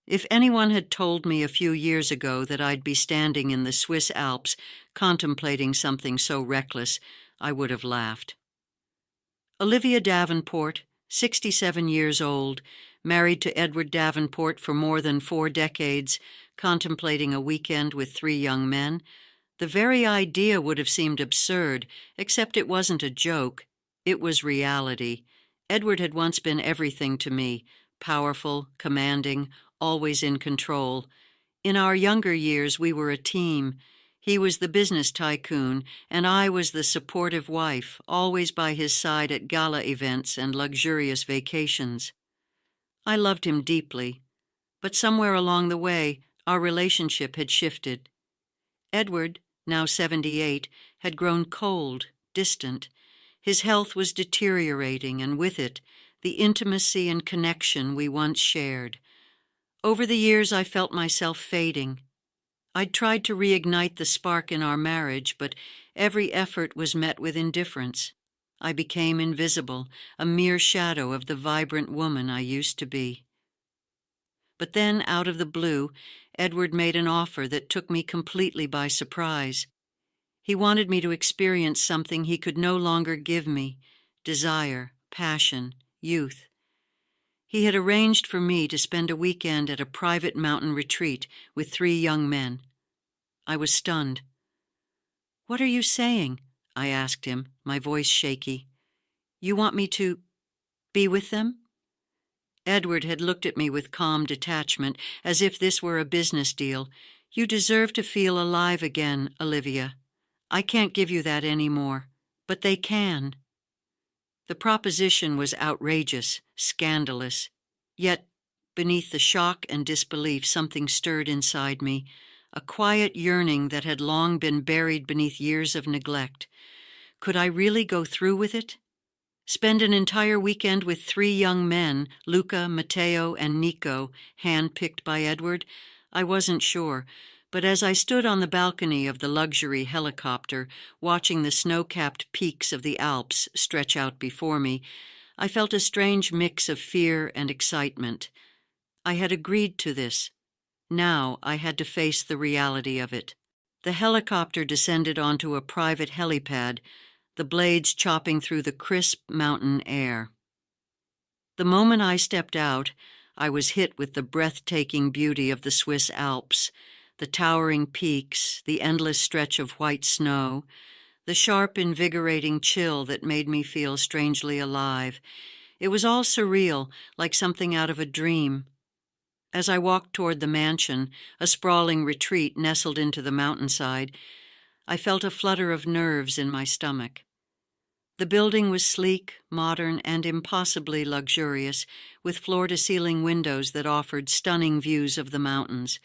If anyone had told me a few years ago that I'd be standing in the Swiss Alps contemplating something so reckless, I would have laughed. Olivia Davenport, 67 years old, married to Edward Davenport for more than 4 decades, contemplating a weekend with 3 young men. The very idea would have seemed absurd, except it wasn't a joke. It was reality. Edward had once been everything to me, powerful, commanding, always in control. In our younger years, we were a team. He was the business tycoon, and I was the supportive wife, always by his side at gala events and luxurious vacations. I loved him deeply, but somewhere along the way, our relationship had shifted. Edward, now 78, had grown cold, distant. His health was deteriorating, and with it, the intimacy and connection we once shared. Over the years, I felt myself fading. I'd tried to reignite the spark in our marriage, but every effort was met with indifference. I became invisible, a mere shadow of the vibrant woman I used to be. But then, out of the blue, Edward made an offer that took me completely by surprise. He wanted me to experience something he could no longer give me: desire, passion, youth. He had arranged for me to spend a weekend at a private mountain retreat with 3 young men. I was stunned. "What are you saying?" I asked him, my voice shaky. "You want me to be with them?" Edward had looked at me with calm detachment, as if this were a business deal. "You deserve to feel alive again, Olivia. I can't give you that anymore, but they can." The proposition was outrageous, scandalous. Yet, beneath the shock and disbelief, something stirred inside me, a quiet yearning that had long been buried beneath years of neglect. Could I really go through with it? Spend an entire weekend with 3 young men, Luca, Matteo, and Nico, hand-picked by Edward? I wasn't sure, but as I stood on the balcony of the luxury helicopter, watching the snow-capped peaks of the Alps stretch out before me, I felt a strange mix of fear and excitement. I had agreed to this. Now I had to face the reality of it. The helicopter descended onto a private helipad, the blades chopping through the crisp mountain air. The moment I stepped out, I was hit with the breathtaking beauty of the Swiss Alps, the towering peaks, the endless stretch of white snow, the sharp, invigorating chill that made me feel strangely alive. It was all surreal, like something out of a dream. As I walked toward the mansion, a sprawling retreat nestled into the mountainside, I felt a flutter of nerves in my stomach. The building was sleek, modern, and impossibly luxurious, with floor-to-ceiling windows that offered stunning views of the mountains.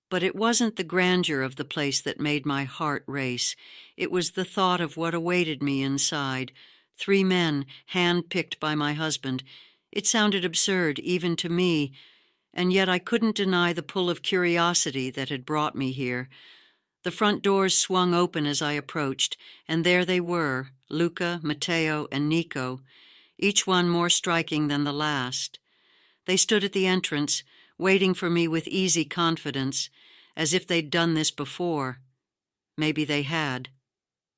But it wasn't the grandeur of the place that made my heart race. It was the thought of what awaited me inside. 3 men, hand-picked by my husband. It sounded absurd, even to me, and yet I couldn't deny the pull of curiosity that had brought me here. The front doors swung open as I approached, and there they were, Luca, Matteo, and Nico, each one more striking than the last. They stood at the entrance, waiting for me with easy confidence, as if they'd done this before. Maybe they had.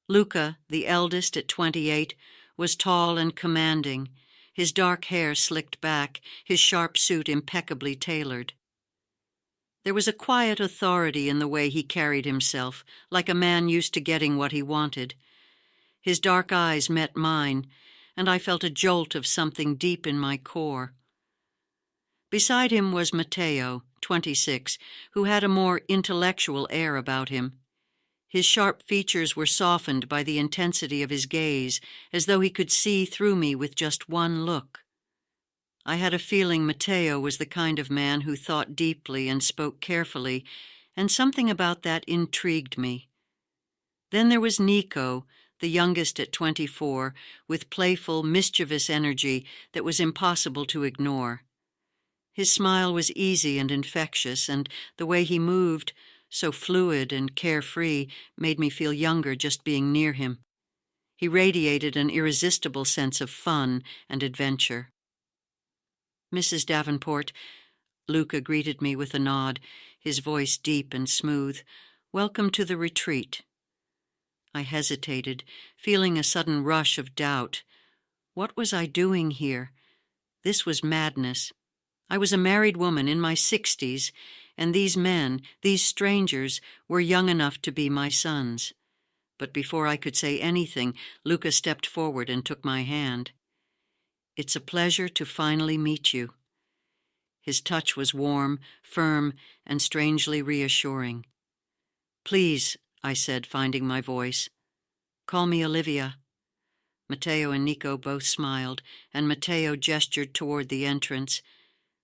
Luca, the eldest at 28, was tall and commanding, his dark hair slicked back, his sharp suit impeccably tailored. There was a quiet authority in the way he carried himself, like a man used to getting what he wanted. His dark eyes met mine, and I felt a jolt of something deep in my core. Beside him was Matteo, 26, who had a more intellectual air about him. His sharp features were softened by the intensity of his gaze, as though he could see through me with just one look. I had a feeling Matteo was the kind of man who thought deeply and spoke carefully, and something about that intrigued me. Then there was Nico, the youngest at 24, with playful, mischievous energy that was impossible to ignore. His smile was easy and infectious, and the way he moved, so fluid and carefree, made me feel younger just being near him. He radiated an irresistible sense of fun and adventure. "Mrs. Davenport," Luca greeted me with a nod, his voice deep and smooth. "Welcome to the retreat." I hesitated, feeling a sudden rush of doubt. What was I doing here? This was madness. I was a married woman in my 60s, and these men, these strangers, were young enough to be my sons. But before I could say anything, Luca stepped forward and took my hand. "It's a pleasure to finally meet you." His touch was warm, firm, and strangely reassuring. "Please," I said, finding my voice, "call me Olivia." Matteo and Nico both smiled, and Matteo gestured toward the entrance.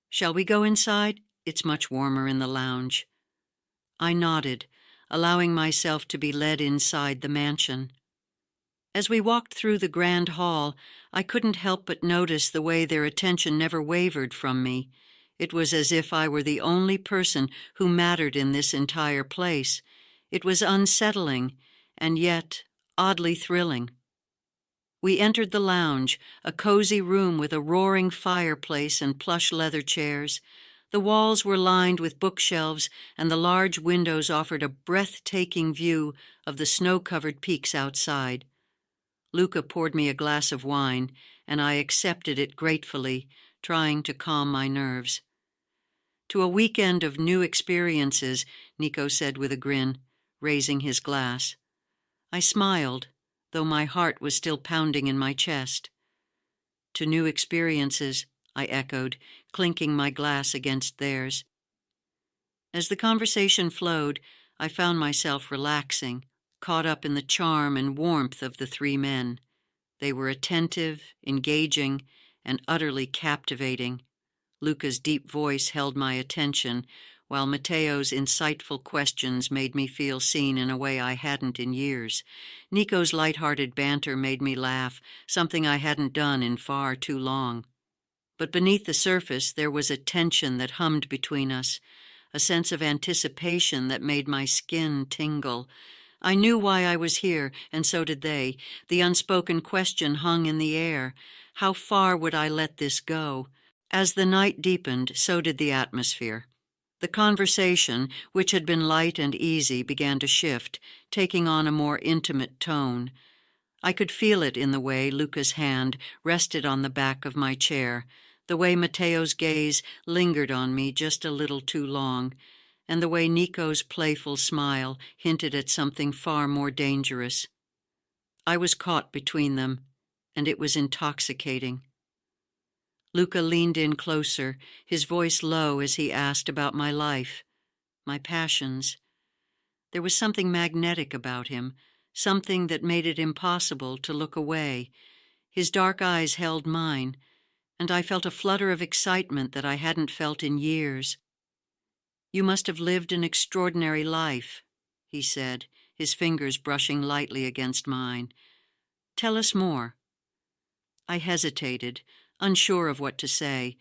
"Shall we go inside? It's much warmer in the lounge." I nodded, allowing myself to be led inside the mansion. As we walked through the grand hall, I couldn't help but notice the way their attention never wavered from me. It was as if I were the only person who mattered in this entire place. It was unsettling, and yet oddly thrilling. We entered the lounge, a cozy room with a roaring fireplace and plush leather chairs. The walls were lined with bookshelves, and the large windows offered a breathtaking view of the snow-covered peaks outside. Luca poured me a glass of wine, and I accepted it gratefully, trying to calm my nerves. "To a weekend of new experiences," Nico said with a grin, raising his glass. I smiled, though my heart was still pounding in my chest. "To new experiences," I echoed, clinking my glass against theirs. As the conversation flowed, I found myself relaxing, caught up in the charm and warmth of the three men. They were attentive, engaging, and utterly captivating. Luca's deep voice held my attention, while Matteo's insightful questions made me feel seen in a way I hadn't in years. Nico's light-hearted banter made me laugh, something I hadn't done in far too long. But beneath the surface there was a tension that hummed between us, a sense of anticipation that made my skin tingle. I knew why I was here, and so did they. The unspoken question hung in the air. How far would I let this go? As the night deepened, so did the atmosphere. The conversation, which had been light and easy, began to shift, taking on a more intimate tone. I could feel it in the way Luca's hand rested on the back of my chair, the way Matteo's gaze lingered on me just a little too long, and the way Nico's playful smile hinted at something far more dangerous. I was caught between them, and it was intoxicating. Luca leaned in closer, his voice low as he asked about my life, my passions. There was something magnetic about him, something that made it impossible to look away. His dark eyes held mine, and I felt a flutter of excitement that I hadn't felt in years. "You must have lived an extraordinary life," he said, his fingers brushing lightly against mine. "Tell us more." I hesitated, unsure of what to say.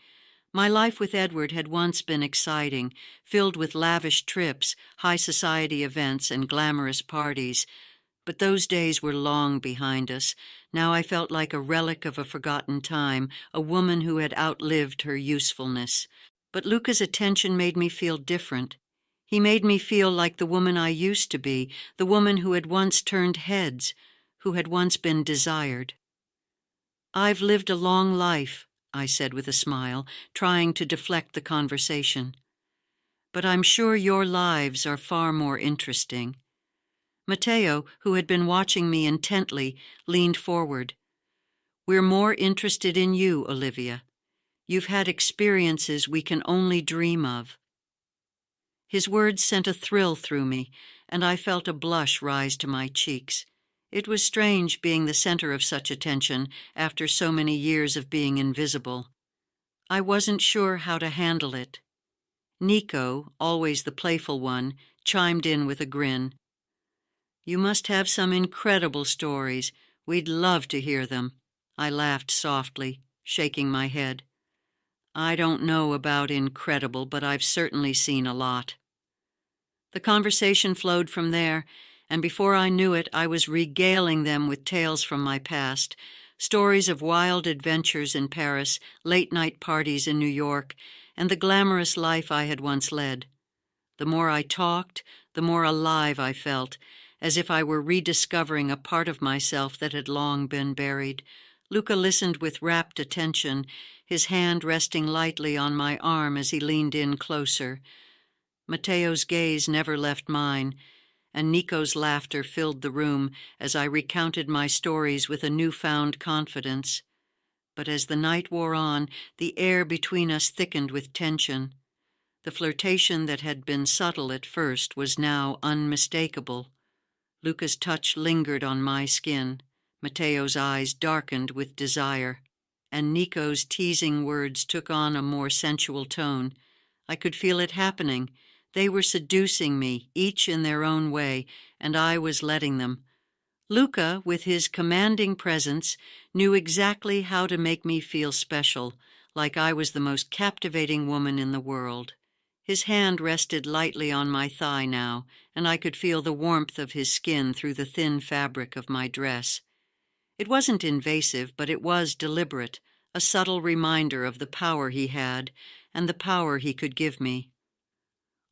My life with Edward had once been exciting, filled with lavish trips, high society events, and glamorous parties. But those days were long behind us. Now I felt like a relic of a forgotten time, a woman who had outlived her usefulness. But Luca's attention made me feel different. He made me feel like the woman I used to be, the woman who had once turned heads, who had once been desired. "I've lived a long life," I said with a smile, trying to deflect the conversation. "But I'm sure your lives are far more interesting." Matteo, who had been watching me intently, leaned forward. "We're more interested in you, Olivia. You've had experiences we can only dream of." His words sent a thrill through me, and I felt a blush rise to my cheeks. It was strange being the center of such attention after so many years of being invisible. I wasn't sure how to handle it. Nico, always the playful one, chimed in with a grin. "You must have some incredible stories. We'd love to hear them." I laughed softly, shaking my head. "I don't know about incredible, but I've certainly seen a lot." The conversation flowed from there, and before I knew it, I was regaling them with tales from my past, stories of wild adventures in Paris, late-night parties in New York, and the glamorous life I had once led. The more I talked, the more alive I felt, as if I were rediscovering a part of myself that had long been buried. Luca listened with rapt attention, his hand resting lightly on my arm as he leaned in closer. Matteo's gaze never left mine, and Nico's laughter filled the room as I recounted my stories with a newfound confidence. But as the night wore on, the air between us thickened with tension. The flirtation that had been subtle at first was now unmistakable. Luca's touch lingered on my skin. Matteo's eyes darkened with desire, and Nico's teasing words took on a more sensual tone. I could feel it happening. They were seducing me, each in their own way, and I was letting them. Luca, with his commanding presence, knew exactly how to make me feel special, like I was the most captivating woman in the world. His hand rested lightly on my thigh now, and I could feel the warmth of his skin through the thin fabric of my dress. It wasn't invasive, but it was deliberate, a subtle reminder of the power he had and the power he could give me.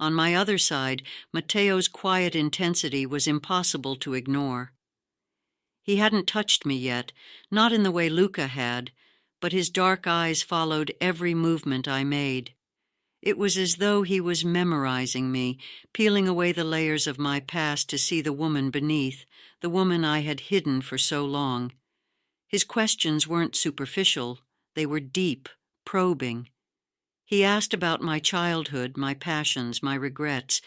On my other side, Matteo's quiet intensity was impossible to ignore. He hadn't touched me yet, not in the way Luca had, but his dark eyes followed every movement I made. It was as though he was memorizing me, peeling away the layers of my past to see the woman beneath, the woman I had hidden for so long. His questions weren't superficial, they were deep, probing. He asked about my childhood, my passions, my regrets.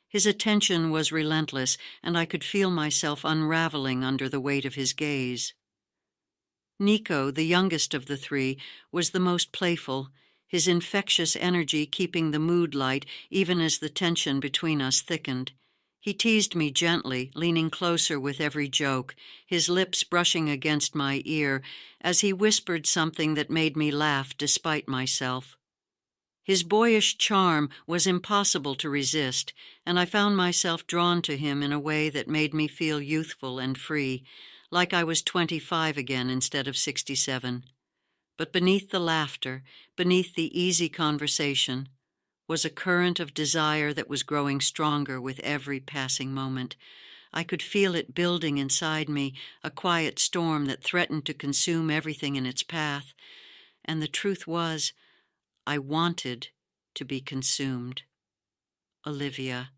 His attention was relentless, and I could feel myself unraveling under the weight of his gaze. Nico, the youngest of the three, was the most playful, his infectious energy keeping the mood light even as the tension between us thickened. He teased me gently, leaning closer with every joke, his lips brushing against my ear as he whispered something that made me laugh despite myself. His boyish charm was impossible to resist, and I found myself drawn to him in a way that made me feel youthful and free, like I was 25 again instead of 67. But beneath the laughter, beneath the easy conversation, was a current of desire that was growing stronger with every passing moment. I could feel it building inside me, a quiet storm that threatened to consume everything in its path. And the truth was, I wanted to be consumed. "Olivia,"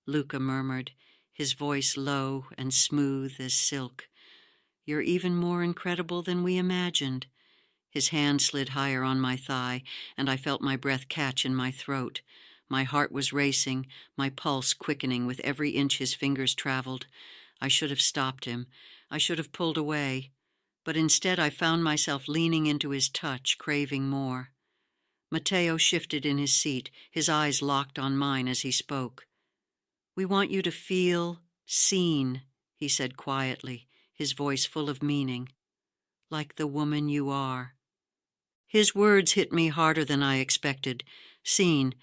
Luca murmured, his voice low and smooth as silk. "You're even more incredible than we imagined." His hand slid higher on my thigh, and I felt my breath catch in my throat. My heart was racing, my pulse quickening with every inch his fingers traveled. I should have stopped him. I should have pulled away. But instead I found myself leaning into his touch, craving more. Matteo shifted in his seat, his eyes locked on mine as he spoke. "We want you to feel seen," he said quietly, his voice full of meaning. "Like the woman you are." His words hit me harder than I expected. Seen.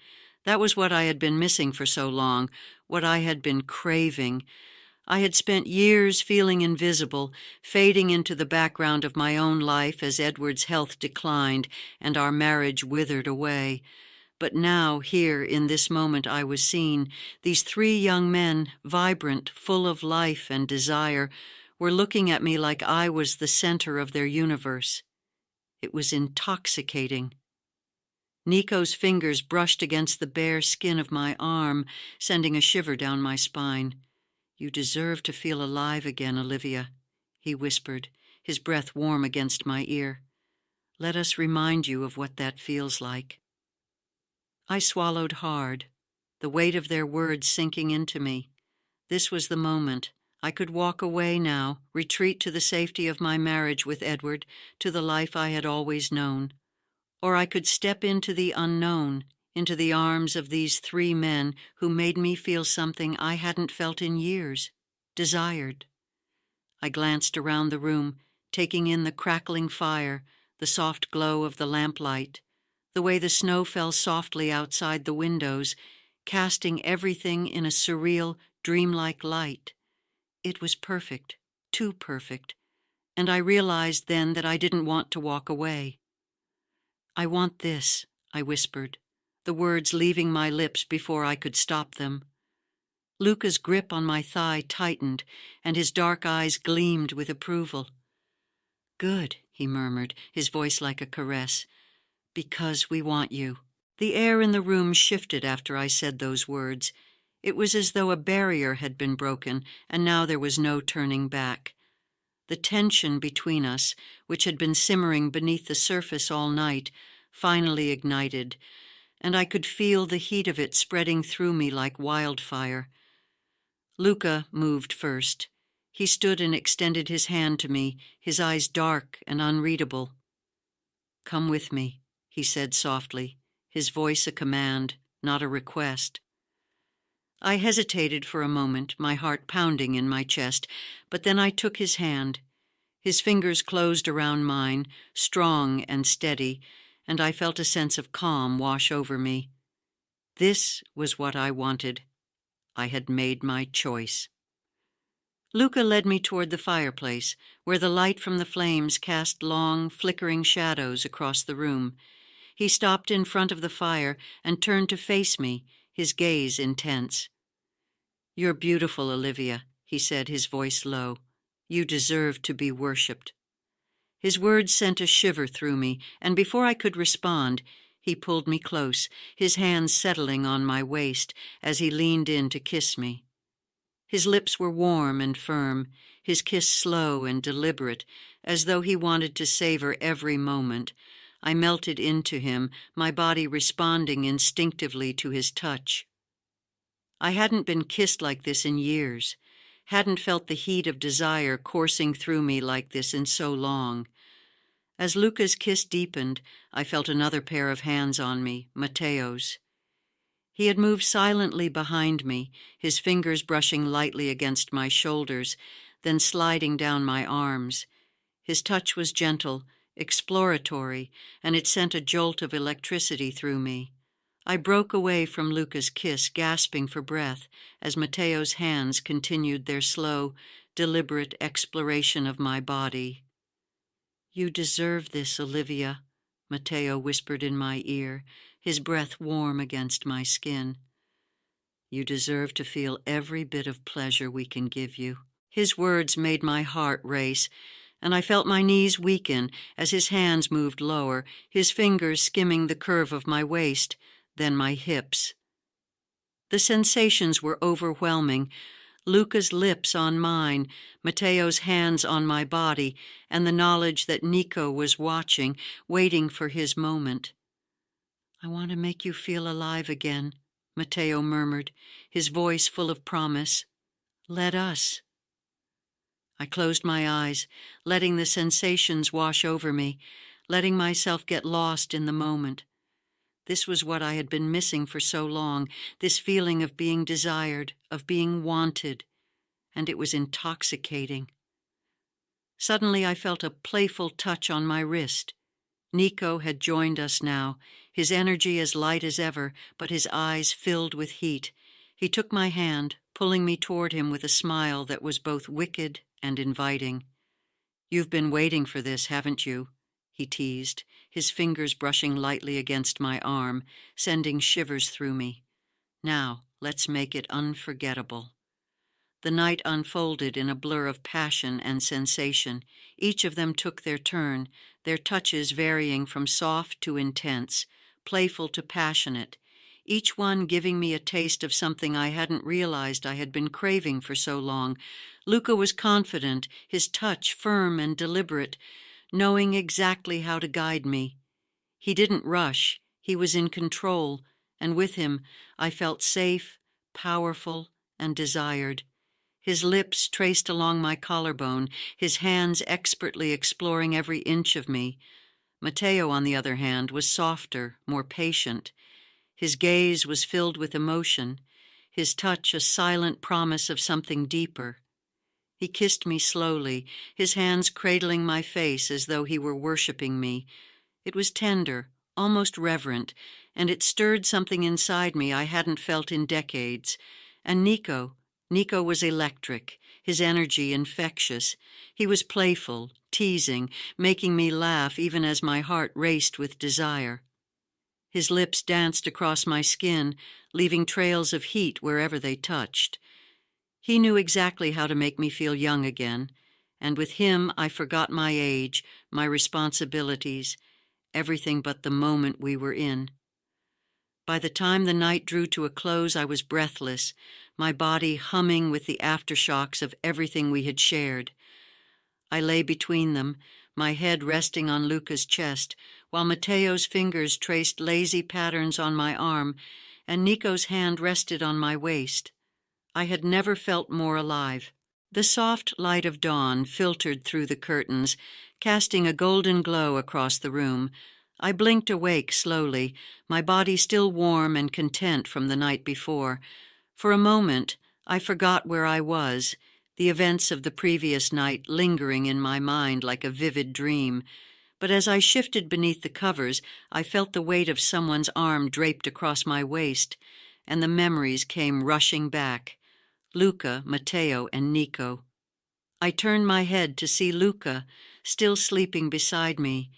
That was what I had been missing for so long, what I had been craving. I had spent years feeling invisible, fading into the background of my own life as Edward's health declined and our marriage withered away. But now, here, in this moment, I was seen. These three young men, vibrant, full of life and desire, were looking at me like I was the center of their universe. It was intoxicating. Nico's fingers brushed against the bare skin of my arm, sending a shiver down my spine. "You deserve to feel alive again, Olivia," he whispered, his breath warm against my ear. "Let us remind you of what that feels like." I swallowed hard, the weight of their words sinking into me. This was the moment. I could walk away now, retreat to the safety of my marriage with Edward, to the life I had always known. Or I could step into the unknown, into the arms of these three men who made me feel something I hadn't felt in years, desired. I glanced around the room, taking in the crackling fire, the soft glow of the lamplight, the way the snow fell softly outside the windows, casting everything in a surreal, dreamlike light. It was perfect, too perfect, and I realized then that I didn't want to walk away. "I want this," I whispered. the words leaving my lips before I could stop them. Luca's grip on my thigh tightened, and his dark eyes gleamed with approval. "Good," he murmured, his voice like a caress, "because we want you." The air in the room shifted after I said those words. It was as though a barrier had been broken, and now there was no turning back. The tension between us, which had been simmering beneath the surface all night, finally ignited, and I could feel the heat of it spreading through me like wildfire. Luca moved first. He stood and extended his hand to me, his eyes dark and unreadable. "Come with me," he said softly, his voice a command, not a request. I hesitated for a moment, my heart pounding in my chest, but then I took his hand. His fingers closed around mine, strong and steady, and I felt a sense of calm wash over me. This was what I wanted. I had made my choice. Luca led me toward the fireplace, where the light from the flames cast long, flickering shadows across the room. He stopped in front of the fire and turned to face me, his gaze intense. "You're beautiful, Olivia," he said, his voice low. "You deserve to be worshipped." His words sent a shiver through me, and before I could respond, he pulled me close, his hands settling on my waist as he leaned in to kiss me. His lips were warm and firm, his kiss slow and deliberate, as though he wanted to savor every moment. I melted into him, my body responding instinctively to his touch. I hadn't been kissed like this in years, hadn't felt the heat of desire coursing through me like this in so long. As Luca's kiss deepened, I felt another pair of hands on me, Matteo's. He had moved silently behind me, his fingers brushing lightly against my shoulders, then sliding down my arms. His touch was gentle, exploratory, and it sent a jolt of electricity through me. I broke away from Luca's kiss, gasping for breath, as Matteo's hands continued their slow, deliberate exploration of my body. "You deserve this, Olivia," Matteo whispered in my ear, his breath warm against my skin. "You deserve to feel every bit of pleasure we can give you." His words made my heart race, and I felt my knees weaken as his hands moved lower, his fingers skimming the curve of my waist, then my hips. The sensations were overwhelming. Luca's lips on mine, Matteo's hands on my body, and the knowledge that Nico was watching, waiting for his moment. "I want to make you feel alive again," Matteo murmured, his voice full of promise. "Let us." I closed my eyes, letting the sensations wash over me, letting myself get lost in the moment. This was what I had been missing for so long, this feeling of being desired, of being wanted, and it was intoxicating. Suddenly I felt a playful touch on my wrist. Nico had joined us now, his energy as light as ever, but his eyes filled with heat. He took my hand, pulling me toward him with a smile that was both wicked and inviting. "You've been waiting for this, haven't you?" he teased, his fingers brushing lightly against my arm, sending shivers through me. "Now, let's make it unforgettable." The night unfolded in a blur of passion and sensation. Each of them took their turn, their touches varying from soft to intense, playful to passionate, each one giving me a taste of something I hadn't realized I had been craving for so long. Luca was confident, his touch firm and deliberate, knowing exactly how to guide me. He didn't rush, he was in control, and with him I felt safe, powerful, and desired. His lips traced along my collarbone, his hands expertly exploring every inch of me. Matteo, on the other hand, was softer, more patient. His gaze was filled with emotion, his touch a silent promise of something deeper. He kissed me slowly, his hands cradling my face as though he were worshipping me. It was tender, almost reverent, and it stirred something inside me I hadn't felt in decades. And Nico was electric, his energy infectious. He was playful, teasing, making me laugh even as my heart raced with desire. His lips danced across my skin, leaving trails of heat wherever they touched. He knew exactly how to make me feel young again, and with him I forgot my age, my responsibilities, everything but the moment we were in. By the time the night drew to a close, I was breathless, my body humming with the aftershocks of everything we had shared. I lay between them, my head resting on Luca's chest, while Matteo's fingers traced lazy patterns on my arm, and Nico's hand rested on my waist. I had never felt more alive. The soft light of dawn filtered through the curtains, casting a golden glow across the room. I blinked awake slowly, my body still warm and content from the night before. For a moment, I forgot where I was, the events of the previous night lingering in my mind like a vivid dream. But as I shifted beneath the covers, I felt the weight of someone's arm draped across my waist, and the memories came rushing back. Luca, Matteo, and Nico. I turned my head to see Luca, still sleeping beside me,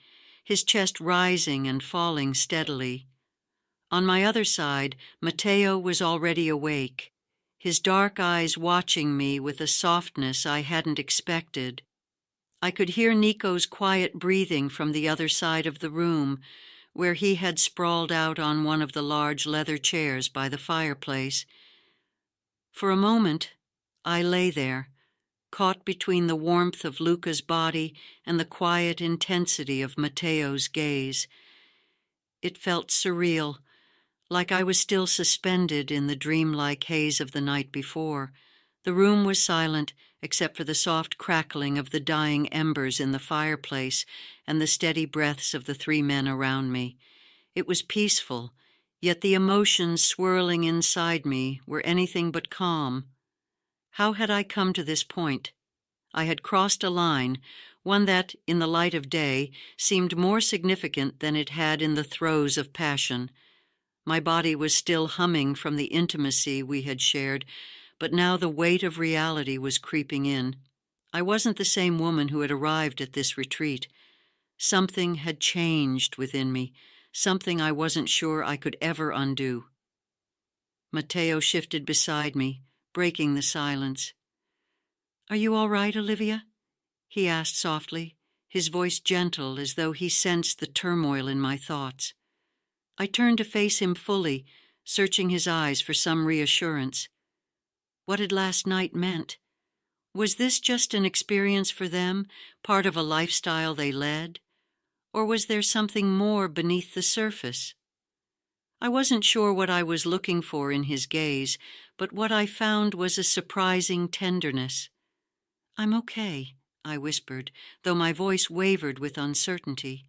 his chest rising and falling steadily. On my other side, Matteo was already awake, his dark eyes watching me with a softness I hadn't expected. I could hear Nico's quiet breathing from the other side of the room, where he had sprawled out on one of the large leather chairs by the fireplace. For a moment, I lay there, caught between the warmth of Luca's body and the quiet intensity of Matteo's gaze. It felt surreal, like I was still suspended in the dreamlike haze of the night before. The room was silent, except for the soft crackling of the dying embers in the fireplace and the steady breaths of the three men around me. It was peaceful, yet the emotions swirling inside me were anything but calm. How had I come to this point? I had crossed a line, one that, in the light of day, seemed more significant than it had in the throes of passion. My body was still humming from the intimacy we had shared, but now the weight of reality was creeping in. I wasn't the same woman who had arrived at this retreat. Something had changed within me, something I wasn't sure I could ever undo. Matteo shifted beside me, breaking the silence. "Are you all right, Olivia?" he asked softly, his voice gentle as though he sensed the turmoil in my thoughts. I turned to face him fully, searching his eyes for some reassurance. What had last night meant? Was this just an experience for them, part of a lifestyle they led? Or was there something more beneath the surface? I wasn't sure what I was looking for in his gaze, but what I found was a surprising tenderness. "I'm okay," I whispered, though my voice wavered with uncertainty.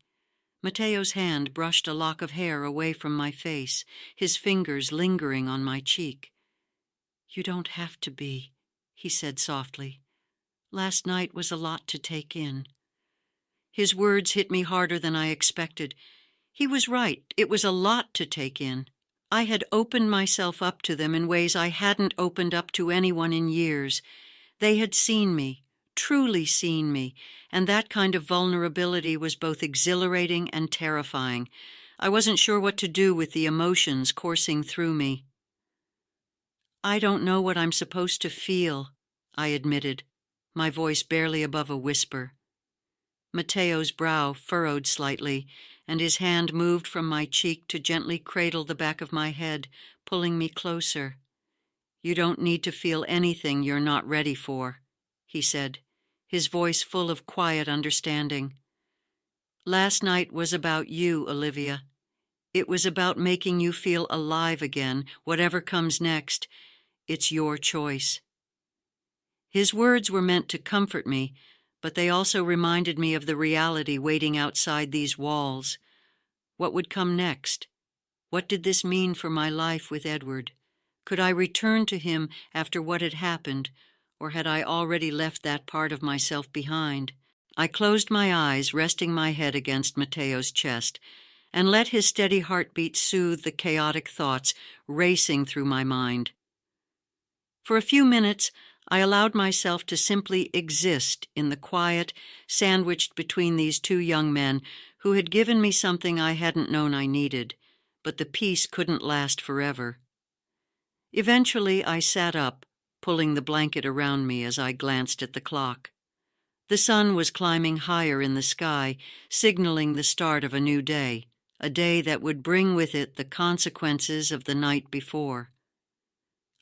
Matteo's hand brushed a lock of hair away from my face, his fingers lingering on my cheek. "You don't have to be," he said softly. "Last night was a lot to take in." His words hit me harder than I expected. He was right. It was a lot to take in. I had opened myself up to them in ways I hadn't opened up to anyone in years. They had seen me, truly seen me, and that kind of vulnerability was both exhilarating and terrifying. I wasn't sure what to do with the emotions coursing through me. "I don't know what I'm supposed to feel," I admitted, my voice barely above a whisper. Matteo's brow furrowed slightly, and his hand moved from my cheek to gently cradle the back of my head, pulling me closer. "You don't need to feel anything you're not ready for," he said, his voice full of quiet understanding. "Last night was about you, Olivia. It was about making you feel alive again, whatever comes next. It's your choice." His words were meant to comfort me, but they also reminded me of the reality waiting outside these walls. What would come next? What did this mean for my life with Edward? Could I return to him after what had happened, or had I already left that part of myself behind? I closed my eyes, resting my head against Matteo's chest, and let his steady heartbeat soothe the chaotic thoughts racing through my mind. For a few minutes, I allowed myself to simply exist in the quiet, sandwiched between these two young men who had given me something I hadn't known I needed, but the peace couldn't last forever. Eventually, I sat up, pulling the blanket around me as I glanced at the clock. The sun was climbing higher in the sky, signaling the start of a new day, a day that would bring with it the consequences of the night before.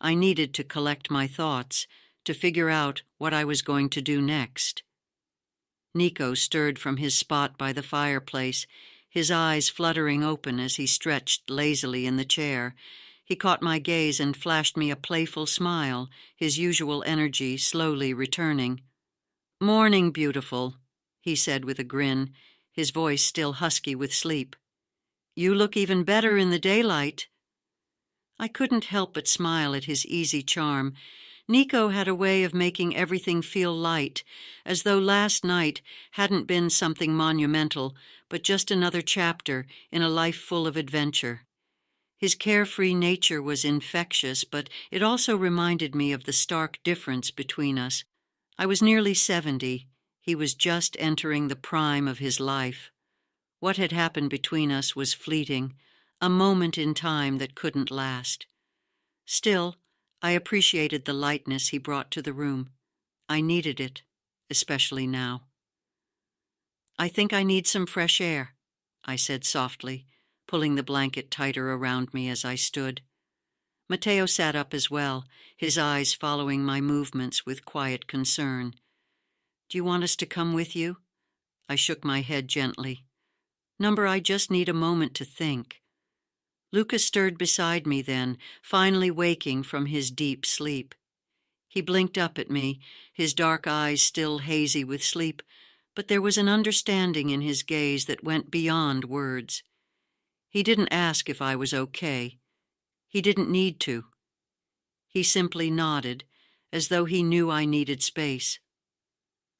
I needed to collect my thoughts, to figure out what I was going to do next. Nico stirred from his spot by the fireplace, his eyes fluttering open as he stretched lazily in the chair. He caught my gaze and flashed me a playful smile, his usual energy slowly returning. "Morning, beautiful," he said with a grin, his voice still husky with sleep. "You look even better in the daylight." I couldn't help but smile at his easy charm. Nico had a way of making everything feel light, as though last night hadn't been something monumental, but just another chapter in a life full of adventure. His carefree nature was infectious, but it also reminded me of the stark difference between us. I was nearly 70. He was just entering the prime of his life. What had happened between us was fleeting, a moment in time that couldn't last. Still, I appreciated the lightness he brought to the room. I needed it, especially now. "I think I need some fresh air," I said softly, pulling the blanket tighter around me as I stood. Matteo sat up as well, his eyes following my movements with quiet concern. "Do you want us to come with you?" I shook my head gently. "Number, I just need a moment to think." Lucas stirred beside me then, finally waking from his deep sleep. He blinked up at me, his dark eyes still hazy with sleep, but there was an understanding in his gaze that went beyond words. He didn't ask if I was okay. He didn't need to. He simply nodded, as though he knew I needed space.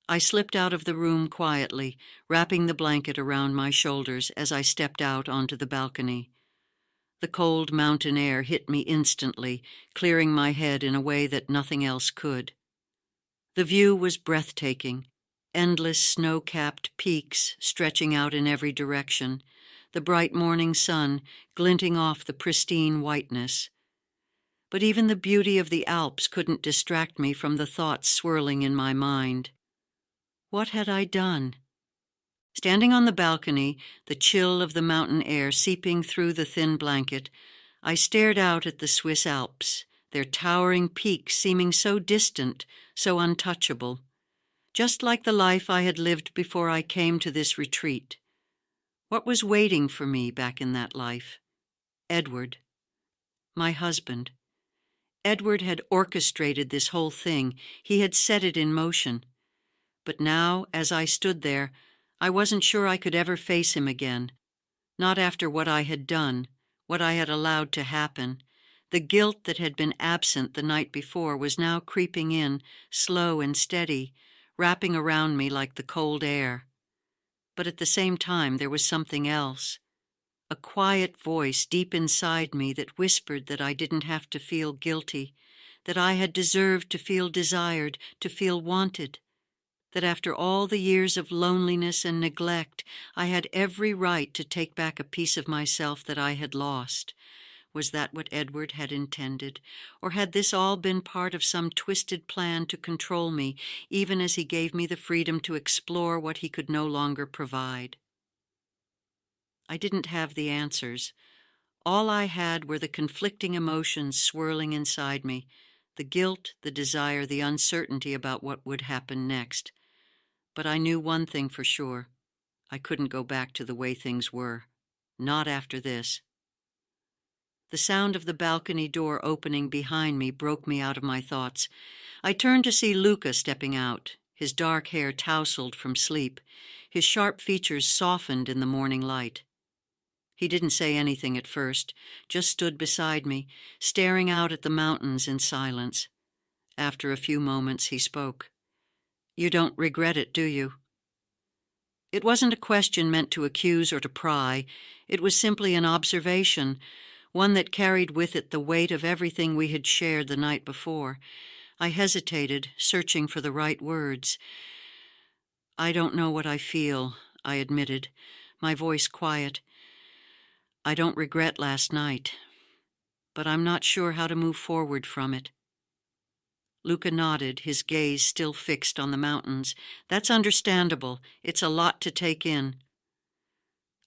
I slipped out of the room quietly, wrapping the blanket around my shoulders as I stepped out onto the balcony. The cold mountain air hit me instantly, clearing my head in a way that nothing else could. The view was breathtaking, endless snow-capped peaks stretching out in every direction, the bright morning sun glinting off the pristine whiteness. But even the beauty of the Alps couldn't distract me from the thoughts swirling in my mind. What had I done? Standing on the balcony, the chill of the mountain air seeping through the thin blanket, I stared out at the Swiss Alps, their towering peaks seeming so distant, so untouchable, just like the life I had lived before I came to this retreat. What was waiting for me back in that life? Edward. My husband. Edward had orchestrated this whole thing. He had set it in motion. But now, as I stood there, I wasn't sure I could ever face him again. Not after what I had done, what I had allowed to happen. The guilt that had been absent the night before was now creeping in, slow and steady, wrapping around me like the cold air. But at the same time, there was something else. A quiet voice deep inside me that whispered that I didn't have to feel guilty, that I had deserved to feel desired, to feel wanted, that after all the years of loneliness and neglect, I had every right to take back a piece of myself that I had lost. Was that what Edward had intended? Or had this all been part of some twisted plan to control me, even as he gave me the freedom to explore what he could no longer provide? I didn't have the answers. All I had were the conflicting emotions swirling inside me, the guilt, the desire, the uncertainty about what would happen next. But I knew one thing for sure. I couldn't go back to the way things were. Not after this. The sound of the balcony door opening behind me broke me out of my thoughts. I turned to see Luca stepping out, his dark hair tousled from sleep, his sharp features softened in the morning light. He didn't say anything at first, just stood beside me, staring out at the mountains in silence. After a few moments, he spoke. "You don't regret it, do you?" It wasn't a question meant to accuse or to pry. It was simply an observation, one that carried with it the weight of everything we had shared the night before. I hesitated, searching for the right words. "I don't know what I feel," I admitted, my voice quiet. I don't regret last night, but I'm not sure how to move forward from it." Luca nodded, his gaze still fixed on the mountains. "That's understandable. It's a lot to take in."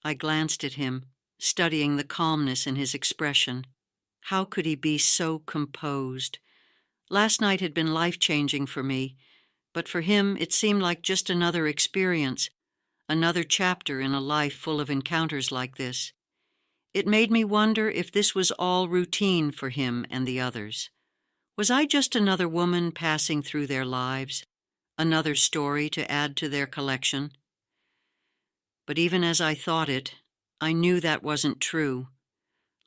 I glanced at him, studying the calmness in his expression. How could he be so composed? Last night had been life-changing for me, but for him it seemed like just another experience, another chapter in a life full of encounters like this. It made me wonder if this was all routine for him and the others. Was I just another woman passing through their lives, another story to add to their collection? But even as I thought it, I knew that wasn't true.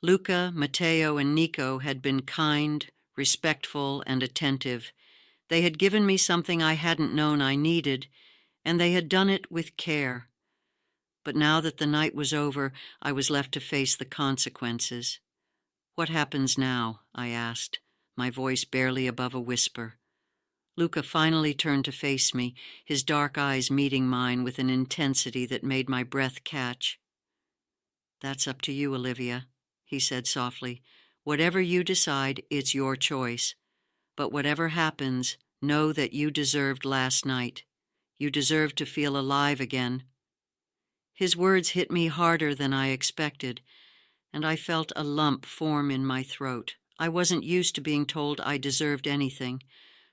Luca, Matteo, and Nico had been kind, respectful, and attentive. They had given me something I hadn't known I needed, and they had done it with care. But now that the night was over, I was left to face the consequences. "What happens now?" I asked, my voice barely above a whisper. Luca finally turned to face me, his dark eyes meeting mine with an intensity that made my breath catch. "That's up to you, Olivia," he said softly. "Whatever you decide, it's your choice. But whatever happens, know that you deserved last night. You deserve to feel alive again." His words hit me harder than I expected, and I felt a lump form in my throat. I wasn't used to being told I deserved anything.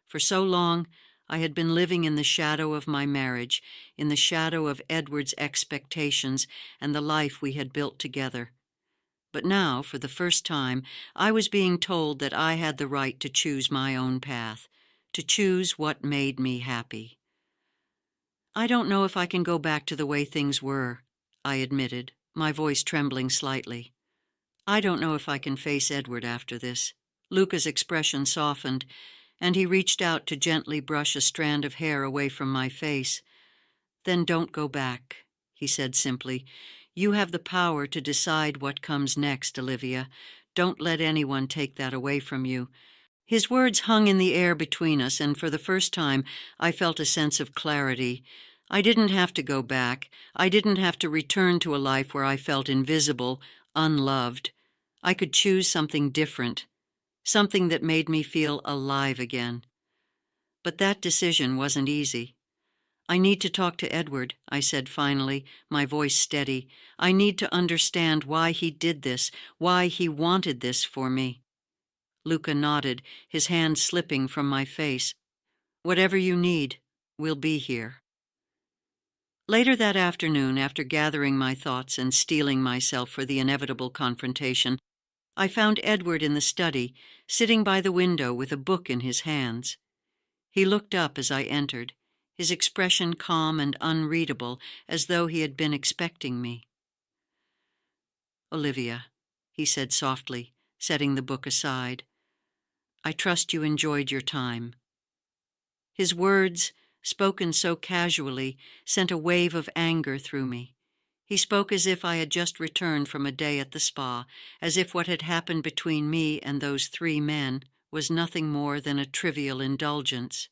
For so long, I had been living in the shadow of my marriage, in the shadow of Edward's expectations and the life we had built together. But now, for the first time, I was being told that I had the right to choose my own path, to choose what made me happy. "I don't know if I can go back to the way things were," I admitted, my voice trembling slightly. "I don't know if I can face Edward after this." Luca's expression softened, and he reached out to gently brush a strand of hair away from my face. "Then don't go back," he said simply. "You have the power to decide what comes next, Olivia. Don't let anyone take that away from you." His words hung in the air between us, and for the first time I felt a sense of clarity. I didn't have to go back. I didn't have to return to a life where I felt invisible, unloved. I could choose something different, something that made me feel alive again. But that decision wasn't easy. "I need to talk to Edward," I said finally, my voice steady. "I need to understand why he did this, why he wanted this for me." Luca nodded, his hand slipping from my face. "Whatever you need, we'll be here." Later that afternoon, after gathering my thoughts and steeling myself for the inevitable confrontation, I found Edward in the study, sitting by the window with a book in his hands. He looked up as I entered, his expression calm and unreadable, as though he had been expecting me. "Olivia," he said softly, setting the book aside, "I trust you enjoyed your time." His words, spoken so casually, sent a wave of anger through me. He spoke as if I had just returned from a day at the spa, as if what had happened between me and those 3 men was nothing more than a trivial indulgence.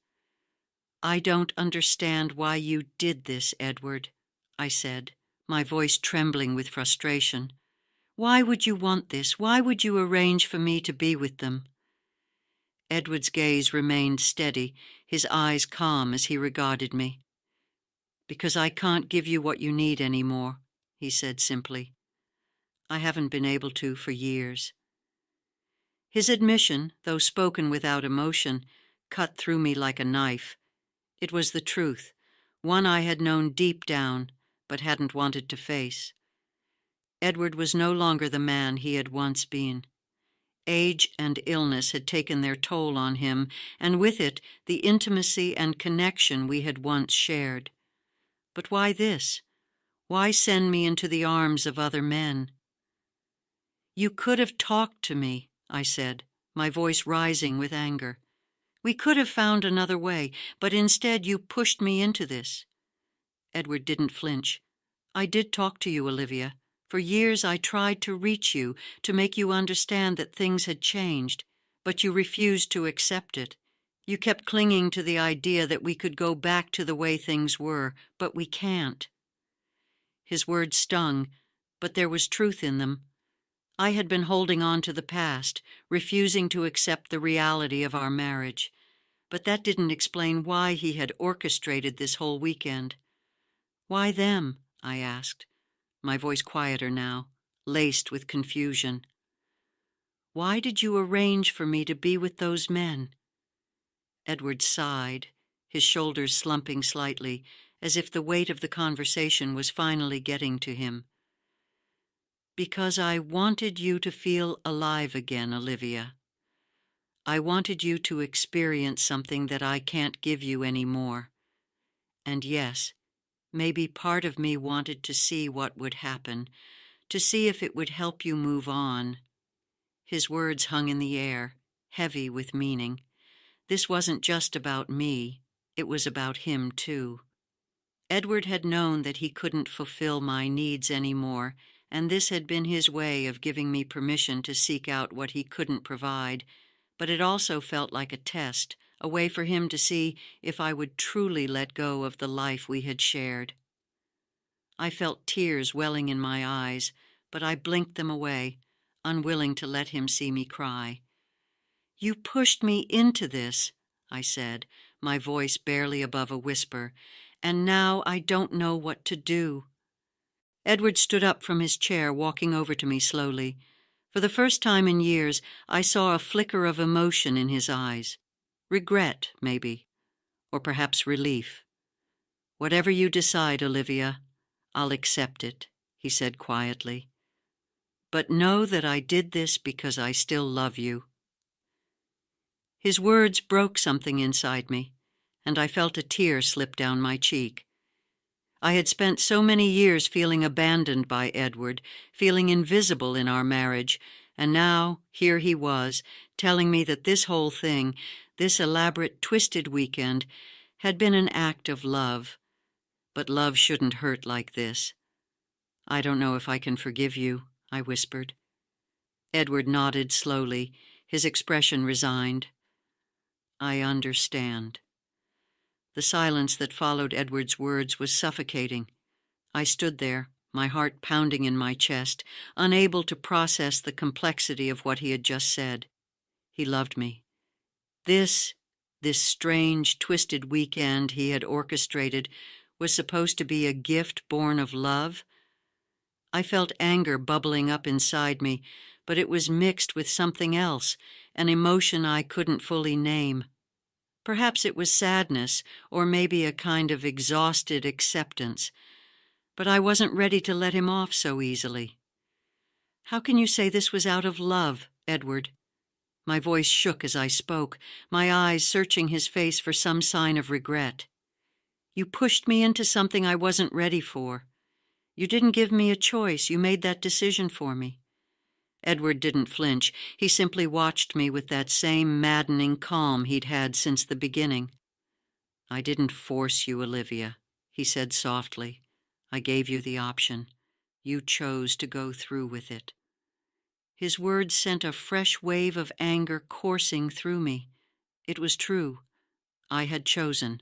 "I don't understand why you did this, Edward," I said, my voice trembling with frustration. "Why would you want this? Why would you arrange for me to be with them?" Edward's gaze remained steady, his eyes calm as he regarded me. "Because I can't give you what you need anymore," he said simply. "I haven't been able to for years." His admission, though spoken without emotion, cut through me like a knife. It was the truth, one I had known deep down, but hadn't wanted to face. Edward was no longer the man he had once been. Age and illness had taken their toll on him, and with it the intimacy and connection we had once shared. But why this? Why send me into the arms of other men? "You could have talked to me," I said, my voice rising with anger. "We could have found another way, but instead you pushed me into this." Edward didn't flinch. "I did talk to you, Olivia. For years I tried to reach you, to make you understand that things had changed, but you refused to accept it. You kept clinging to the idea that we could go back to the way things were, but we can't." His words stung, but there was truth in them. I had been holding on to the past, refusing to accept the reality of our marriage. But that didn't explain why he had orchestrated this whole weekend. "Why them?" I asked, my voice quieter now, laced with confusion. "Why did you arrange for me to be with those men?" Edward sighed, his shoulders slumping slightly, as if the weight of the conversation was finally getting to him. "Because I wanted you to feel alive again, Olivia. I wanted you to experience something that I can't give you anymore. And yes, maybe part of me wanted to see what would happen, to see if it would help you move on." His words hung in the air, heavy with meaning. This wasn't just about me, it was about him too. Edward had known that he couldn't fulfill my needs anymore, and this had been his way of giving me permission to seek out what he couldn't provide, but it also felt like a test, a way for him to see if I would truly let go of the life we had shared. I felt tears welling in my eyes, but I blinked them away, unwilling to let him see me cry. "You pushed me into this," I said, my voice barely above a whisper, "and now I don't know what to do." Edward stood up from his chair, walking over to me slowly. For the first time in years, I saw a flicker of emotion in his eyes. Regret, maybe, or perhaps relief. "Whatever you decide, Olivia, I'll accept it," he said quietly. "But know that I did this because I still love you." His words broke something inside me, and I felt a tear slip down my cheek. I had spent so many years feeling abandoned by Edward, feeling invisible in our marriage, and now here he was, telling me that this whole thing, this elaborate, twisted weekend, had been an act of love. But love shouldn't hurt like this. "I don't know if I can forgive you," I whispered. Edward nodded slowly, his expression resigned. "I understand." The silence that followed Edward's words was suffocating. I stood there, my heart pounding in my chest, unable to process the complexity of what he had just said. He loved me. This strange, twisted weekend he had orchestrated was supposed to be a gift born of love. I felt anger bubbling up inside me, but it was mixed with something else, an emotion I couldn't fully name. Perhaps it was sadness, or maybe a kind of exhausted acceptance, but I wasn't ready to let him off so easily. "How can you say this was out of love, Edward?" My voice shook as I spoke, my eyes searching his face for some sign of regret. "You pushed me into something I wasn't ready for. You didn't give me a choice. You made that decision for me." Edward didn't flinch. He simply watched me with that same maddening calm he'd had since the beginning. "I didn't force you, Olivia," he said softly. "I gave you the option. You chose to go through with it." His words sent a fresh wave of anger coursing through me. It was true. I had chosen.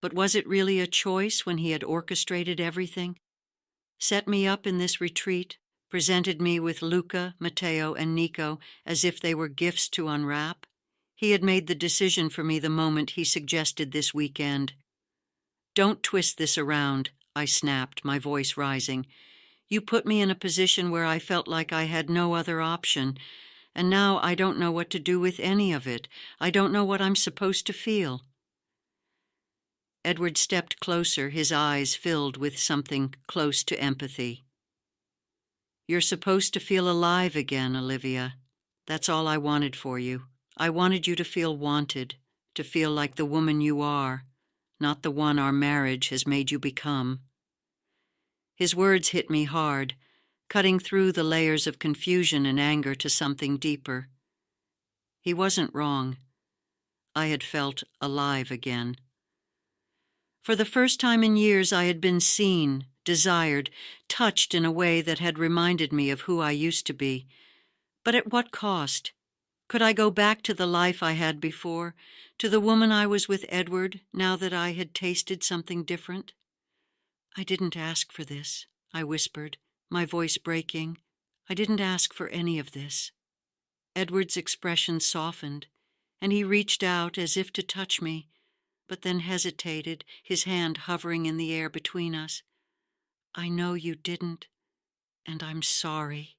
But was it really a choice when he had orchestrated everything? Set me up in this retreat, presented me with Luca, Matteo, and Nico as if they were gifts to unwrap? He had made the decision for me the moment he suggested this weekend. "Don't twist this around," I snapped, my voice rising. "You put me in a position where I felt like I had no other option, and now I don't know what to do with any of it. I don't know what I'm supposed to feel." Edward stepped closer, his eyes filled with something close to empathy. "You're supposed to feel alive again, Olivia. That's all I wanted for you. I wanted you to feel wanted, to feel like the woman you are, not the one our marriage has made you become." His words hit me hard, cutting through the layers of confusion and anger to something deeper. He wasn't wrong. I had felt alive again. For the first time in years, I had been seen, desired, touched in a way that had reminded me of who I used to be. But at what cost? Could I go back to the life I had before, to the woman I was with Edward, now that I had tasted something different? "I didn't ask for this," I whispered, my voice breaking. I didn't ask for any of this. Edward's expression softened, and he reached out as if to touch me, but then hesitated, his hand hovering in the air between us. I know you didn't, and I'm sorry.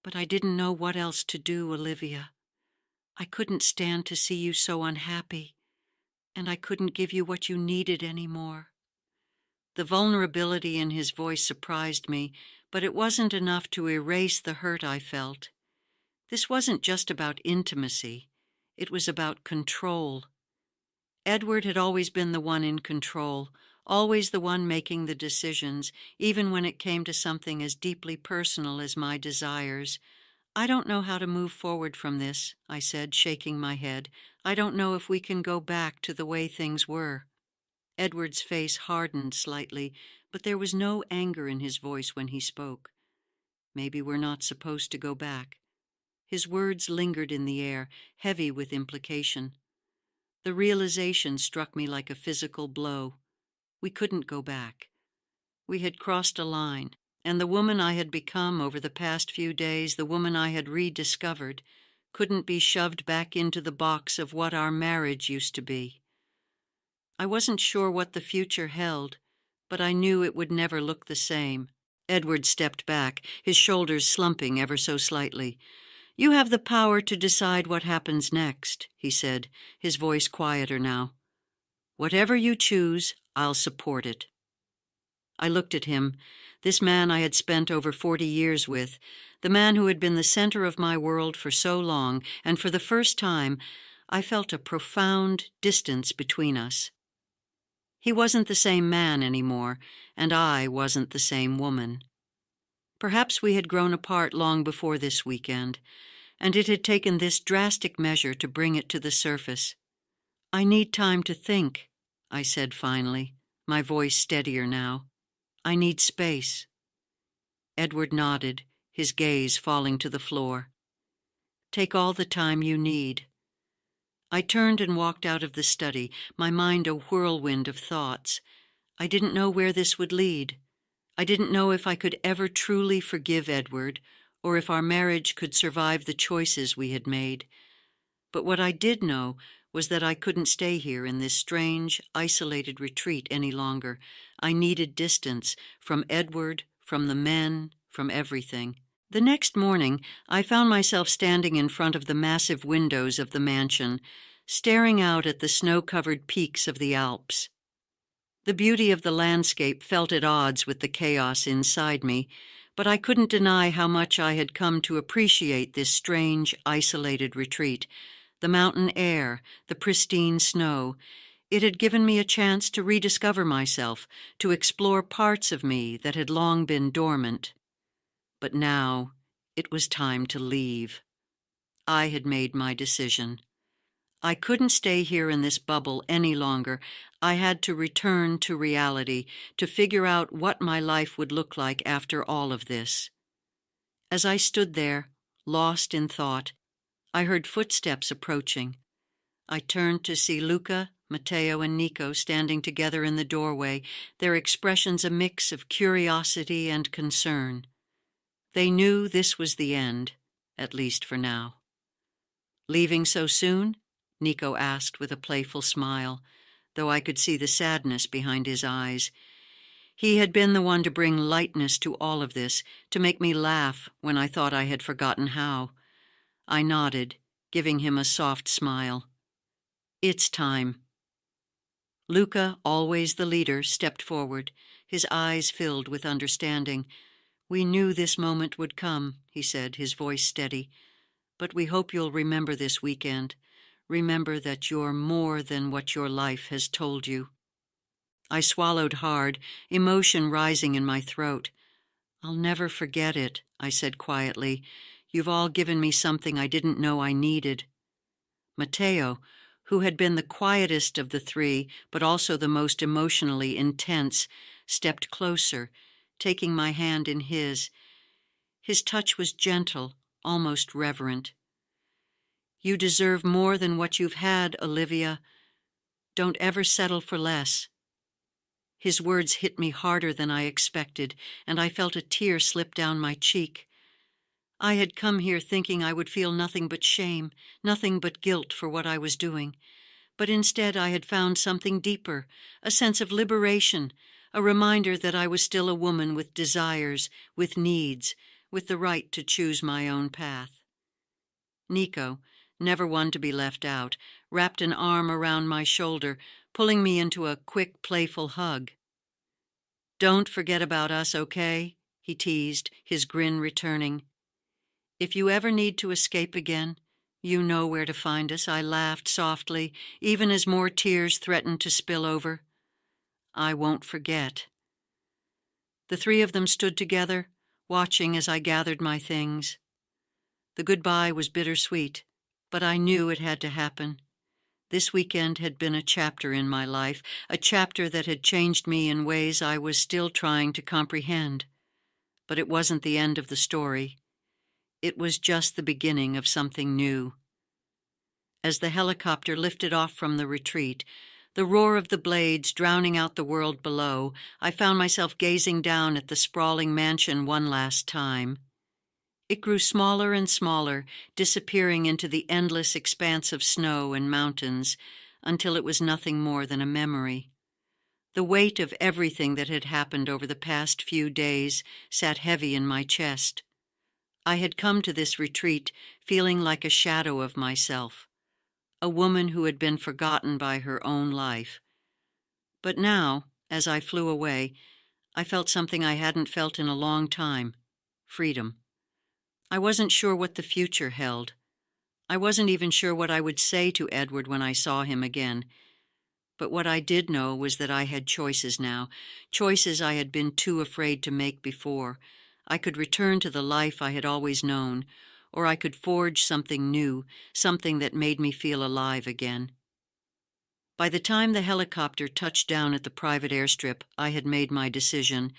But I didn't know what else to do, Olivia. I couldn't stand to see you so unhappy, and I couldn't give you what you needed anymore. The vulnerability in his voice surprised me, but it wasn't enough to erase the hurt I felt. This wasn't just about intimacy. It was about control. Edward had always been the one in control, always the one making the decisions, even when it came to something as deeply personal as my desires. I don't know how to move forward from this, I said, shaking my head. I don't know if we can go back to the way things were. Edward's face hardened slightly, but there was no anger in his voice when he spoke. Maybe we're not supposed to go back. His words lingered in the air, heavy with implication. The realization struck me like a physical blow. We couldn't go back. We had crossed a line, and the woman I had become over the past few days, the woman I had rediscovered, couldn't be shoved back into the box of what our marriage used to be. I wasn't sure what the future held, but I knew it would never look the same. Edward stepped back, his shoulders slumping ever so slightly. You have the power to decide what happens next, he said, his voice quieter now. Whatever you choose, I'll support it. I looked at him, this man I had spent over 40 years with, the man who had been the center of my world for so long, and for the first time, I felt a profound distance between us. He wasn't the same man anymore, and I wasn't the same woman. Perhaps we had grown apart long before this weekend, and it had taken this drastic measure to bring it to the surface. I need time to think, I said finally, my voice steadier now. I need space. Edward nodded, his gaze falling to the floor. Take all the time you need. I turned and walked out of the study, my mind a whirlwind of thoughts. I didn't know where this would lead. I didn't know if I could ever truly forgive Edward, or if our marriage could survive the choices we had made. But what I did know was that I couldn't stay here in this strange, isolated retreat any longer. I needed distance from Edward, from the men, from everything. The next morning, I found myself standing in front of the massive windows of the mansion, staring out at the snow-covered peaks of the Alps. The beauty of the landscape felt at odds with the chaos inside me, but I couldn't deny how much I had come to appreciate this strange, isolated retreat. The mountain air, the pristine snow. It had given me a chance to rediscover myself, to explore parts of me that had long been dormant. But now, it was time to leave. I had made my decision. I couldn't stay here in this bubble any longer. I had to return to reality, to figure out what my life would look like after all of this. As I stood there, lost in thought, I heard footsteps approaching. I turned to see Luca, Matteo, and Nico standing together in the doorway, their expressions a mix of curiosity and concern. They knew this was the end, at least for now. Leaving so soon? Nico asked with a playful smile, though I could see the sadness behind his eyes. He had been the one to bring lightness to all of this, to make me laugh when I thought I had forgotten how. I nodded, giving him a soft smile. It's time. Luca, always the leader, stepped forward, his eyes filled with understanding. We knew this moment would come, he said, his voice steady. But we hope you'll remember this weekend. Remember that you're more than what your life has told you. I swallowed hard, emotion rising in my throat. I'll never forget it, I said quietly. You've all given me something I didn't know I needed. Matteo, who had been the quietest of the three, but also the most emotionally intense, stepped closer, taking my hand in his. His touch was gentle, almost reverent. You deserve more than what you've had, Olivia. Don't ever settle for less. His words hit me harder than I expected, and I felt a tear slip down my cheek. I had come here thinking I would feel nothing but shame, nothing but guilt for what I was doing. But instead I had found something deeper, a sense of liberation, a reminder that I was still a woman with desires, with needs, with the right to choose my own path. Nico, never one to be left out, wrapped an arm around my shoulder, pulling me into a quick, playful hug. "Don't forget about us, okay?" he teased, his grin returning. "If you ever need to escape again, you know where to find us," I laughed softly, even as more tears threatened to spill over. "I won't forget." The three of them stood together, watching as I gathered my things. The goodbye was bittersweet, but I knew it had to happen. This weekend had been a chapter in my life, a chapter that had changed me in ways I was still trying to comprehend. But it wasn't the end of the story. It was just the beginning of something new. As the helicopter lifted off from the retreat, the roar of the blades drowning out the world below, I found myself gazing down at the sprawling mansion one last time. It grew smaller and smaller, disappearing into the endless expanse of snow and mountains, until it was nothing more than a memory. The weight of everything that had happened over the past few days sat heavy in my chest. I had come to this retreat feeling like a shadow of myself, a woman who had been forgotten by her own life. But now, as I flew away, I felt something I hadn't felt in a long time: freedom. I wasn't sure what the future held. I wasn't even sure what I would say to Edward when I saw him again. But what I did know was that I had choices now, choices I had been too afraid to make before. I could return to the life I had always known, or I could forge something new, something that made me feel alive again. By the time the helicopter touched down at the private airstrip, I had made my decision.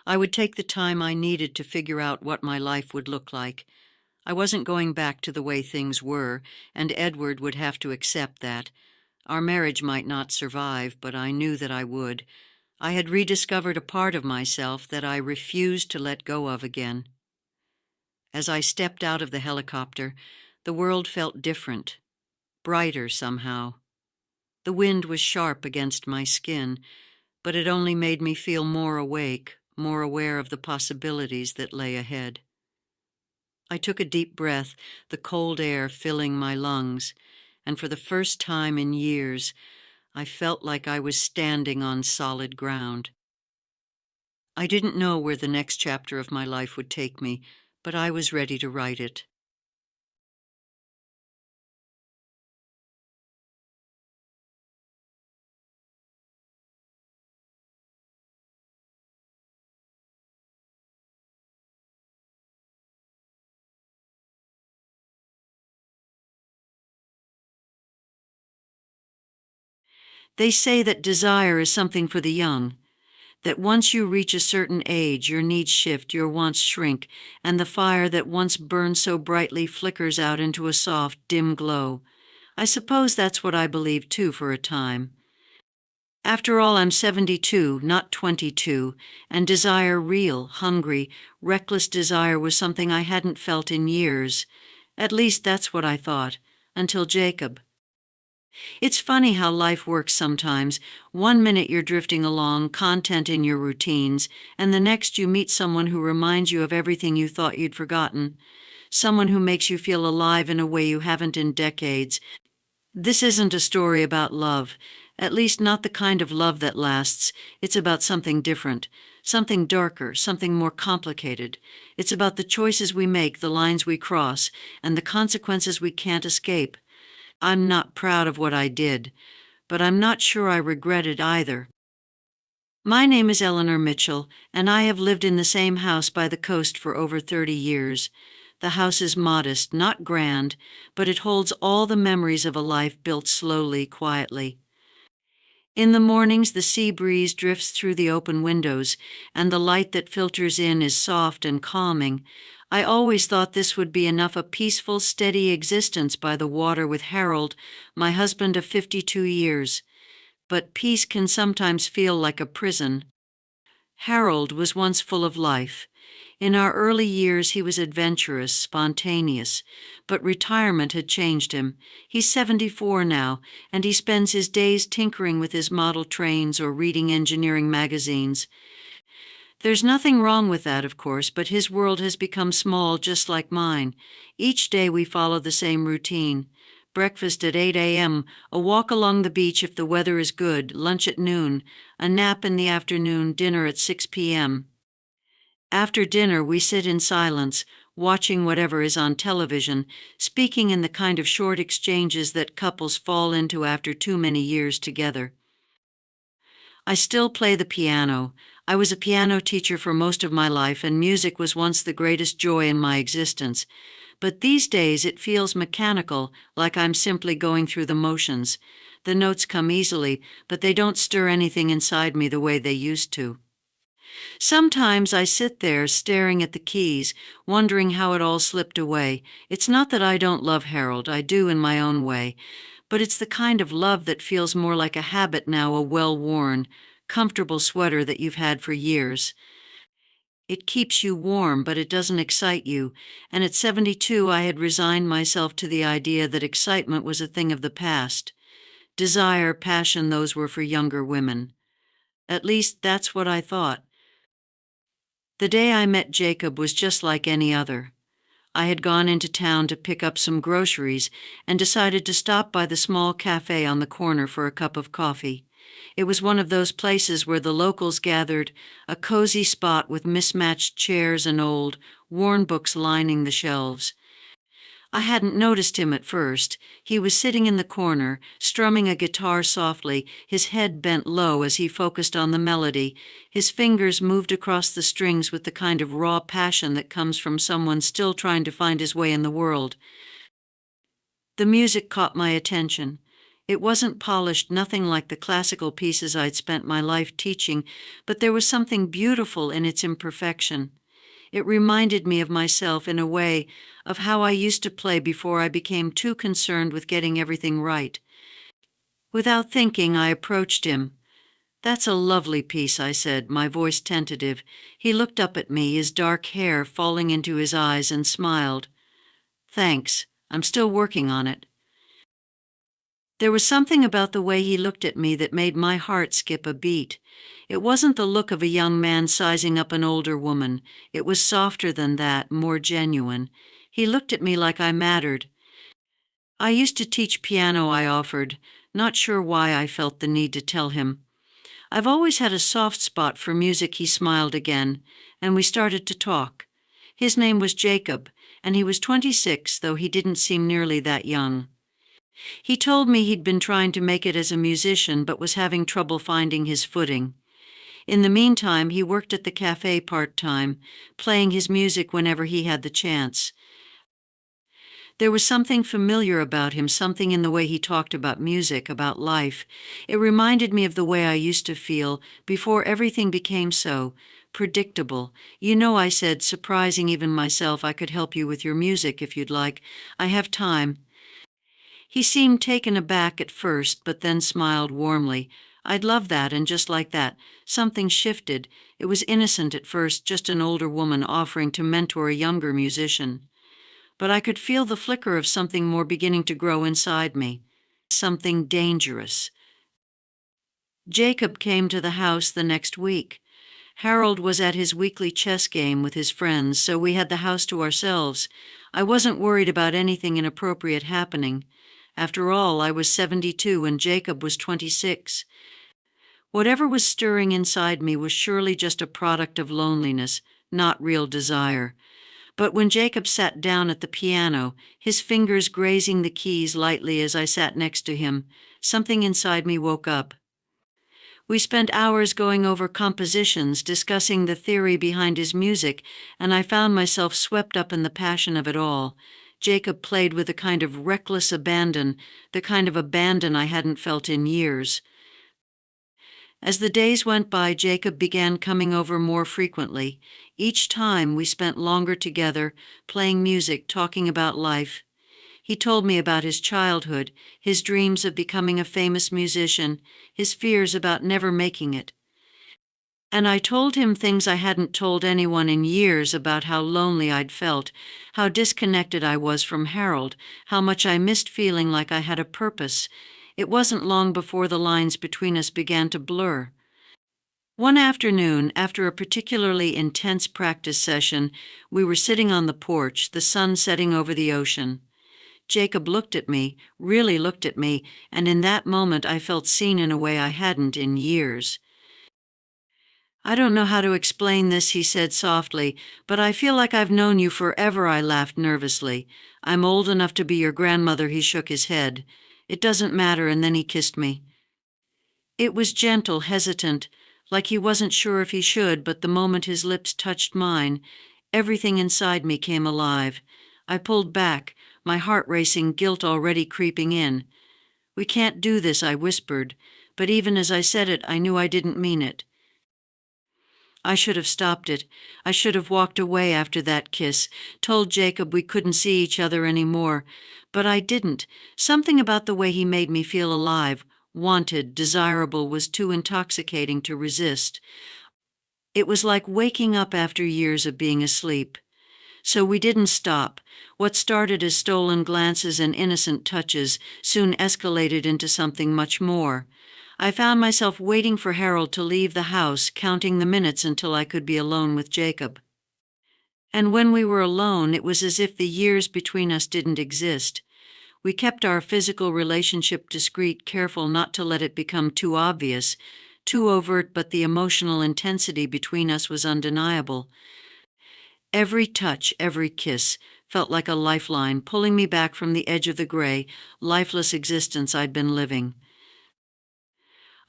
I would take the time I needed to figure out what my life would look like. I wasn't going back to the way things were, and Edward would have to accept that. Our marriage might not survive, but I knew that I would. I had rediscovered a part of myself that I refused to let go of again. As I stepped out of the helicopter, the world felt different, brighter somehow. The wind was sharp against my skin, but it only made me feel more awake, more aware of the possibilities that lay ahead. I took a deep breath, the cold air filling my lungs, and for the first time in years, I felt like I was standing on solid ground. I didn't know where the next chapter of my life would take me, but I was ready to write it. They say that desire is something for the young, that once you reach a certain age, your needs shift, your wants shrink, and the fire that once burned so brightly flickers out into a soft, dim glow. I suppose that's what I believed too for a time. After all, I'm 72, not 22, and desire, real, hungry, reckless desire, was something I hadn't felt in years. At least that's what I thought, until Jacob. It's funny how life works sometimes. One minute you're drifting along, content in your routines, and the next you meet someone who reminds you of everything you thought you'd forgotten, someone who makes you feel alive in a way you haven't in decades. This isn't a story about love, at least not the kind of love that lasts. It's about something different, something darker, something more complicated. It's about the choices we make, the lines we cross, and the consequences we can't escape. I'm not proud of what I did, but I'm not sure I regret it either. My name is Eleanor Mitchell, and I have lived in the same house by the coast for over 30 years. The house is modest, not grand, but it holds all the memories of a life built slowly, quietly. In the mornings, the sea breeze drifts through the open windows, and the light that filters in is soft and calming. I always thought this would be enough, a peaceful, steady existence by the water with Harold, my husband of 52 years. But peace can sometimes feel like a prison. Harold was once full of life. In our early years, he was adventurous, spontaneous, but retirement had changed him. He's 74 now, and he spends his days tinkering with his model trains or reading engineering magazines. There's nothing wrong with that, of course, but his world has become small just like mine. Each day we follow the same routine. Breakfast at 8 a.m., a walk along the beach if the weather is good, lunch at noon, a nap in the afternoon, dinner at 6 p.m. After dinner, we sit in silence, watching whatever is on television, speaking in the kind of short exchanges that couples fall into after too many years together. I still play the piano. I was a piano teacher for most of my life, and music was once the greatest joy in my existence. But these days it feels mechanical, like I'm simply going through the motions. The notes come easily, but they don't stir anything inside me the way they used to. Sometimes I sit there staring at the keys, wondering how it all slipped away. It's not that I don't love Harold, I do in my own way, but it's the kind of love that feels more like a habit now, a well-worn, comfortable sweater that you've had for years. It keeps you warm, but it doesn't excite you, and at 72 I had resigned myself to the idea that excitement was a thing of the past. Desire, passion, those were for younger women. At least that's what I thought. The day I met Jacob was just like any other. I had gone into town to pick up some groceries and decided to stop by the small cafe on the corner for a cup of coffee. It was one of those places where the locals gathered, a cozy spot with mismatched chairs and old, worn books lining the shelves. I hadn't noticed him at first. He was sitting in the corner, strumming a guitar softly, his head bent low as he focused on the melody. His fingers moved across the strings with the kind of raw passion that comes from someone still trying to find his way in the world. The music caught my attention. It wasn't polished, nothing like the classical pieces I'd spent my life teaching, but there was something beautiful in its imperfection. It reminded me of myself in a way, of how I used to play before I became too concerned with getting everything right. Without thinking, I approached him. "That's a lovely piece," I said, my voice tentative. He looked up at me, his dark hair falling into his eyes, and smiled. "Thanks. I'm still working on it." There was something about the way he looked at me that made my heart skip a beat. It wasn't the look of a young man sizing up an older woman. It was softer than that, more genuine. He looked at me like I mattered. "I used to teach piano," I offered, not sure why I felt the need to tell him. "I've always had a soft spot for music." He smiled again, and we started to talk. His name was Jacob, and he was 26, though he didn't seem nearly that young. He told me he'd been trying to make it as a musician but was having trouble finding his footing. In the meantime, he worked at the cafe part-time, playing his music whenever he had the chance. There was something familiar about him, something in the way he talked about music, about life. It reminded me of the way I used to feel before everything became so predictable. "You know," I said, surprising even myself, "I could help you with your music if you'd like. I have time." He seemed taken aback at first, but then smiled warmly. "I'd love that," and just like that, something shifted. It was innocent at first, just an older woman offering to mentor a younger musician. But I could feel the flicker of something more beginning to grow inside me. Something dangerous. Jacob came to the house the next week. Harold was at his weekly chess game with his friends, so we had the house to ourselves. I wasn't worried about anything inappropriate happening. After all, I was 72 and Jacob was 26. Whatever was stirring inside me was surely just a product of loneliness, not real desire. But when Jacob sat down at the piano, his fingers grazing the keys lightly as I sat next to him, something inside me woke up. We spent hours going over compositions, discussing the theory behind his music, and I found myself swept up in the passion of it all. Jacob played with a kind of reckless abandon, the kind of abandon I hadn't felt in years. As the days went by, Jacob began coming over more frequently. Each time we spent longer together, playing music, talking about life. He told me about his childhood, his dreams of becoming a famous musician, his fears about never making it. And I told him things I hadn't told anyone in years about how lonely I'd felt, how disconnected I was from Harold, how much I missed feeling like I had a purpose. It wasn't long before the lines between us began to blur. One afternoon, after a particularly intense practice session, we were sitting on the porch, the sun setting over the ocean. Jacob looked at me, really looked at me, and in that moment I felt seen in a way I hadn't in years. "I don't know how to explain this," he said softly, "but I feel like I've known you forever," I laughed nervously. "I'm old enough to be your grandmother," he shook his head. "It doesn't matter," and then he kissed me. It was gentle, hesitant, like he wasn't sure if he should, but the moment his lips touched mine, everything inside me came alive. I pulled back, my heart racing, guilt already creeping in. "We can't do this," I whispered, but even as I said it, I knew I didn't mean it. I should have stopped it. I should have walked away after that kiss, told Jacob we couldn't see each other anymore. But I didn't. Something about the way he made me feel alive, wanted, desirable, was too intoxicating to resist. It was like waking up after years of being asleep. So we didn't stop. What started as stolen glances and innocent touches soon escalated into something much more. I found myself waiting for Harold to leave the house, counting the minutes until I could be alone with Jacob. And when we were alone, it was as if the years between us didn't exist. We kept our physical relationship discreet, careful not to let it become too obvious, too overt, but the emotional intensity between us was undeniable. Every touch, every kiss, felt like a lifeline, pulling me back from the edge of the gray, lifeless existence I'd been living.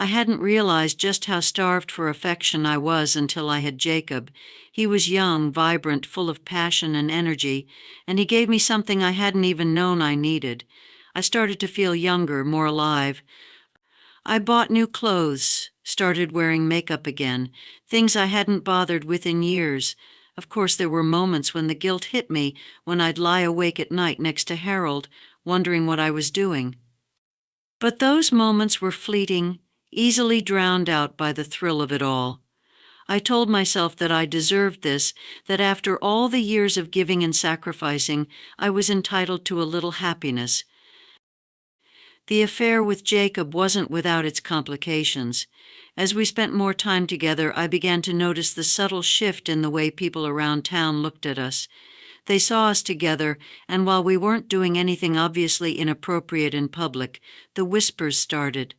I hadn't realized just how starved for affection I was until I had Jacob. He was young, vibrant, full of passion and energy, and he gave me something I hadn't even known I needed. I started to feel younger, more alive. I bought new clothes, started wearing makeup again, things I hadn't bothered with in years. Of course, there were moments when the guilt hit me, when I'd lie awake at night next to Harold, wondering what I was doing. But those moments were fleeting, easily drowned out by the thrill of it all. I told myself that I deserved this, that after all the years of giving and sacrificing, I was entitled to a little happiness. The affair with Jacob wasn't without its complications. As we spent more time together, I began to notice the subtle shift in the way people around town looked at us. They saw us together, and while we weren't doing anything obviously inappropriate in public, the whispers started.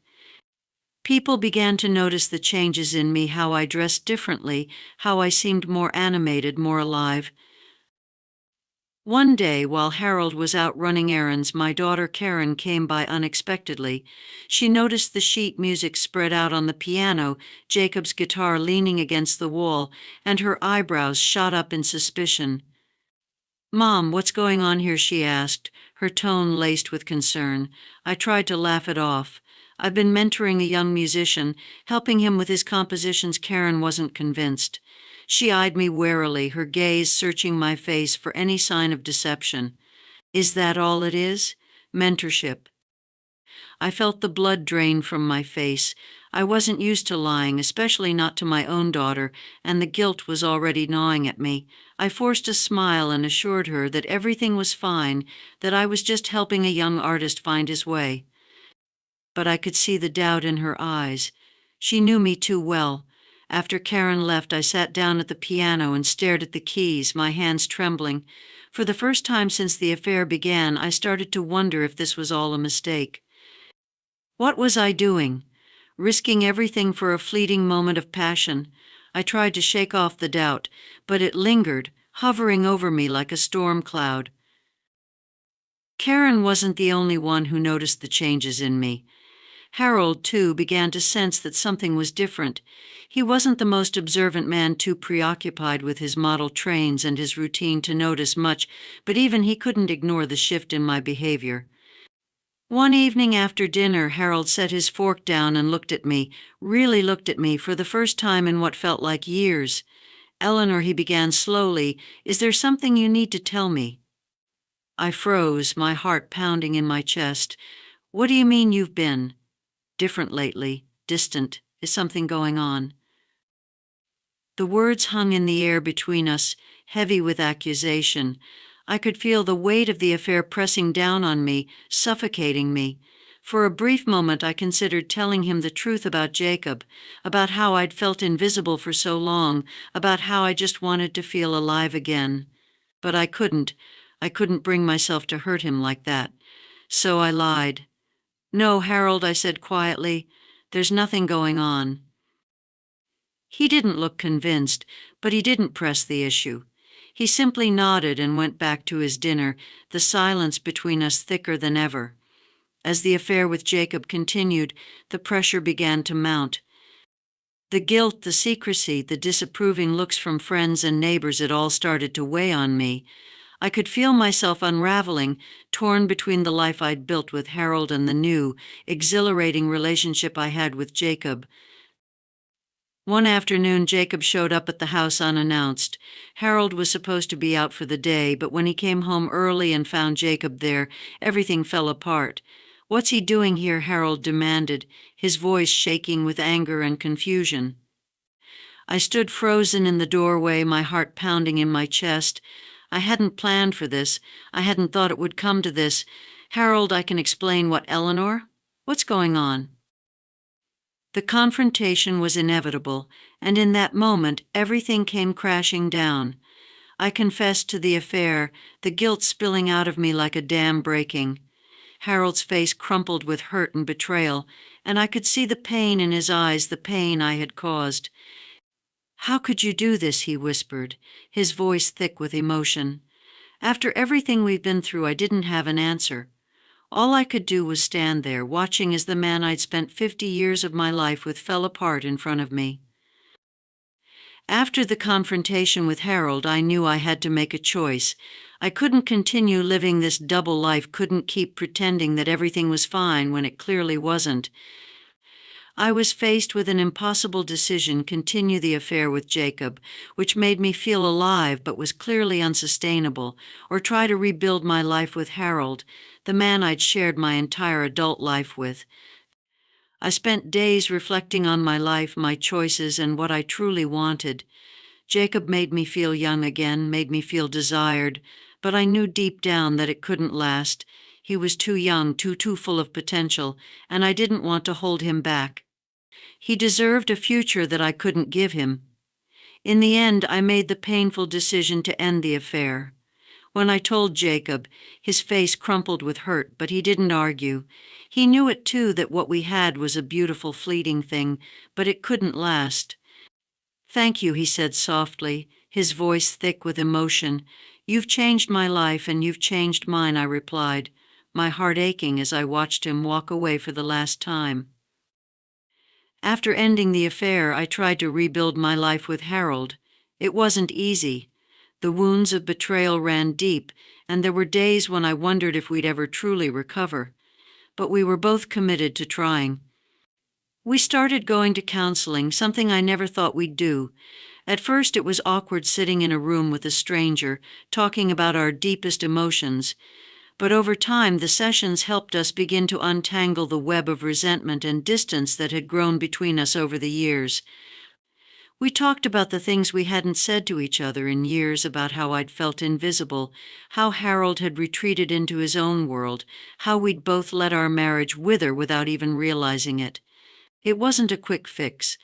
People began to notice the changes in me, how I dressed differently, how I seemed more animated, more alive. One day, while Harold was out running errands, my daughter Karen came by unexpectedly. She noticed the sheet music spread out on the piano, Jacob's guitar leaning against the wall, and her eyebrows shot up in suspicion. "Mom, what's going on here?" she asked, her tone laced with concern. I tried to laugh it off. "I've been mentoring a young musician, helping him with his compositions." Karen wasn't convinced. She eyed me warily, her gaze searching my face for any sign of deception. "Is that all it is? Mentorship?" I felt the blood drain from my face. I wasn't used to lying, especially not to my own daughter, and the guilt was already gnawing at me. I forced a smile and assured her that everything was fine, that I was just helping a young artist find his way. But I could see the doubt in her eyes. She knew me too well. After Karen left, I sat down at the piano and stared at the keys, my hands trembling. For the first time since the affair began, I started to wonder if this was all a mistake. What was I doing? Risking everything for a fleeting moment of passion? I tried to shake off the doubt, but it lingered, hovering over me like a storm cloud. Karen wasn't the only one who noticed the changes in me. Harold, too, began to sense that something was different. He wasn't the most observant man, too preoccupied with his model trains and his routine to notice much, but even he couldn't ignore the shift in my behavior. One evening after dinner, Harold set his fork down and looked at me, really looked at me for the first time in what felt like years. "Eleanor," he began slowly, "is there something you need to tell me?" I froze, my heart pounding in my chest. "What do you mean you've been different lately, distant? Is something going on?" The words hung in the air between us, heavy with accusation. I could feel the weight of the affair pressing down on me, suffocating me. For a brief moment I considered telling him the truth about Jacob, about how I'd felt invisible for so long, about how I just wanted to feel alive again. But I couldn't. I couldn't bring myself to hurt him like that. So I lied. "No, Harold," I said quietly. "There's nothing going on." He didn't look convinced, but he didn't press the issue. He simply nodded and went back to his dinner, the silence between us thicker than ever. As the affair with Jacob continued, the pressure began to mount. The guilt, the secrecy, the disapproving looks from friends and neighbors, it all started to weigh on me. I could feel myself unraveling, torn between the life I'd built with Harold and the new, exhilarating relationship I had with Jacob. One afternoon, Jacob showed up at the house unannounced. Harold was supposed to be out for the day, but when he came home early and found Jacob there, everything fell apart. "What's he doing here?" Harold demanded, his voice shaking with anger and confusion. I stood frozen in the doorway, my heart pounding in my chest. I hadn't planned for this. I hadn't thought it would come to this. "Harold, I can explain." "What, Eleanor? What's going on?" The confrontation was inevitable, and in that moment everything came crashing down. I confessed to the affair, the guilt spilling out of me like a dam breaking. Harold's face crumpled with hurt and betrayal, and I could see the pain in his eyes, the pain I had caused. "How could you do this?" he whispered, his voice thick with emotion. "After everything we've been through, I didn't have an answer. All I could do was stand there, watching as the man I'd spent 50 years of my life with fell apart in front of me." After the confrontation with Harold, I knew I had to make a choice. I couldn't continue living this double life, couldn't keep pretending that everything was fine when it clearly wasn't. I was faced with an impossible decision: continue the affair with Jacob, which made me feel alive but was clearly unsustainable, or try to rebuild my life with Harold, the man I'd shared my entire adult life with. I spent days reflecting on my life, my choices, and what I truly wanted. Jacob made me feel young again, made me feel desired, but I knew deep down that it couldn't last. He was too young, too full of potential, and I didn't want to hold him back. He deserved a future that I couldn't give him. In the end, I made the painful decision to end the affair. When I told Jacob, his face crumpled with hurt, but he didn't argue. He knew it too, that what we had was a beautiful, fleeting thing, but it couldn't last. "Thank you," he said softly, his voice thick with emotion. "You've changed my life, and you've changed mine," I replied, my heart aching as I watched him walk away for the last time. After ending the affair, I tried to rebuild my life with Harold. It wasn't easy. The wounds of betrayal ran deep, and there were days when I wondered if we'd ever truly recover. But we were both committed to trying. We started going to counseling, something I never thought we'd do. At first, it was awkward sitting in a room with a stranger, talking about our deepest emotions. But over time, the sessions helped us begin to untangle the web of resentment and distance that had grown between us over the years. We talked about the things we hadn't said to each other in years, about how I'd felt invisible, how Harold had retreated into his own world, how we'd both let our marriage wither without even realizing it. It wasn't a quick fix.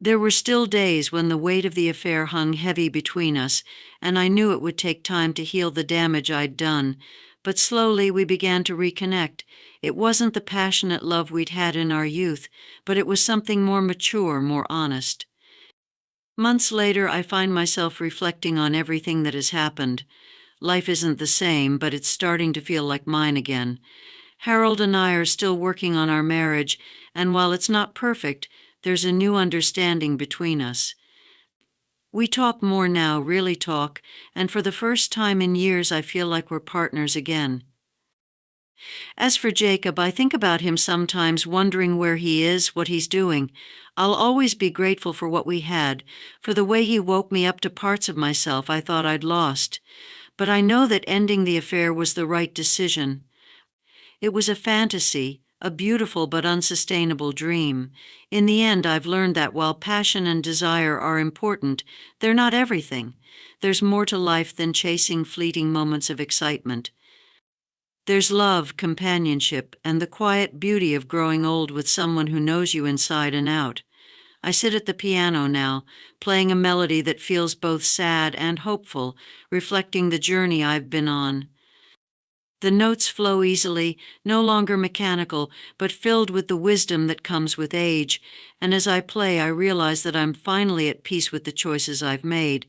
There were still days when the weight of the affair hung heavy between us, and I knew it would take time to heal the damage I'd done. But slowly we began to reconnect. It wasn't the passionate love we'd had in our youth, but it was something more mature, more honest. Months later, I find myself reflecting on everything that has happened. Life isn't the same, but it's starting to feel like mine again. Harold and I are still working on our marriage, and while it's not perfect, there's a new understanding between us. We talk more now, really talk, and for the first time in years I feel like we're partners again. As for Jacob, I think about him sometimes, wondering where he is, what he's doing. I'll always be grateful for what we had, for the way he woke me up to parts of myself I thought I'd lost. But I know that ending the affair was the right decision. It was a fantasy, a beautiful but unsustainable dream. In the end, I've learned that while passion and desire are important, they're not everything. There's more to life than chasing fleeting moments of excitement. There's love, companionship, and the quiet beauty of growing old with someone who knows you inside and out. I sit at the piano now, playing a melody that feels both sad and hopeful, reflecting the journey I've been on. The notes flow easily, no longer mechanical, but filled with the wisdom that comes with age, and as I play, I realize that I'm finally at peace with the choices I've made.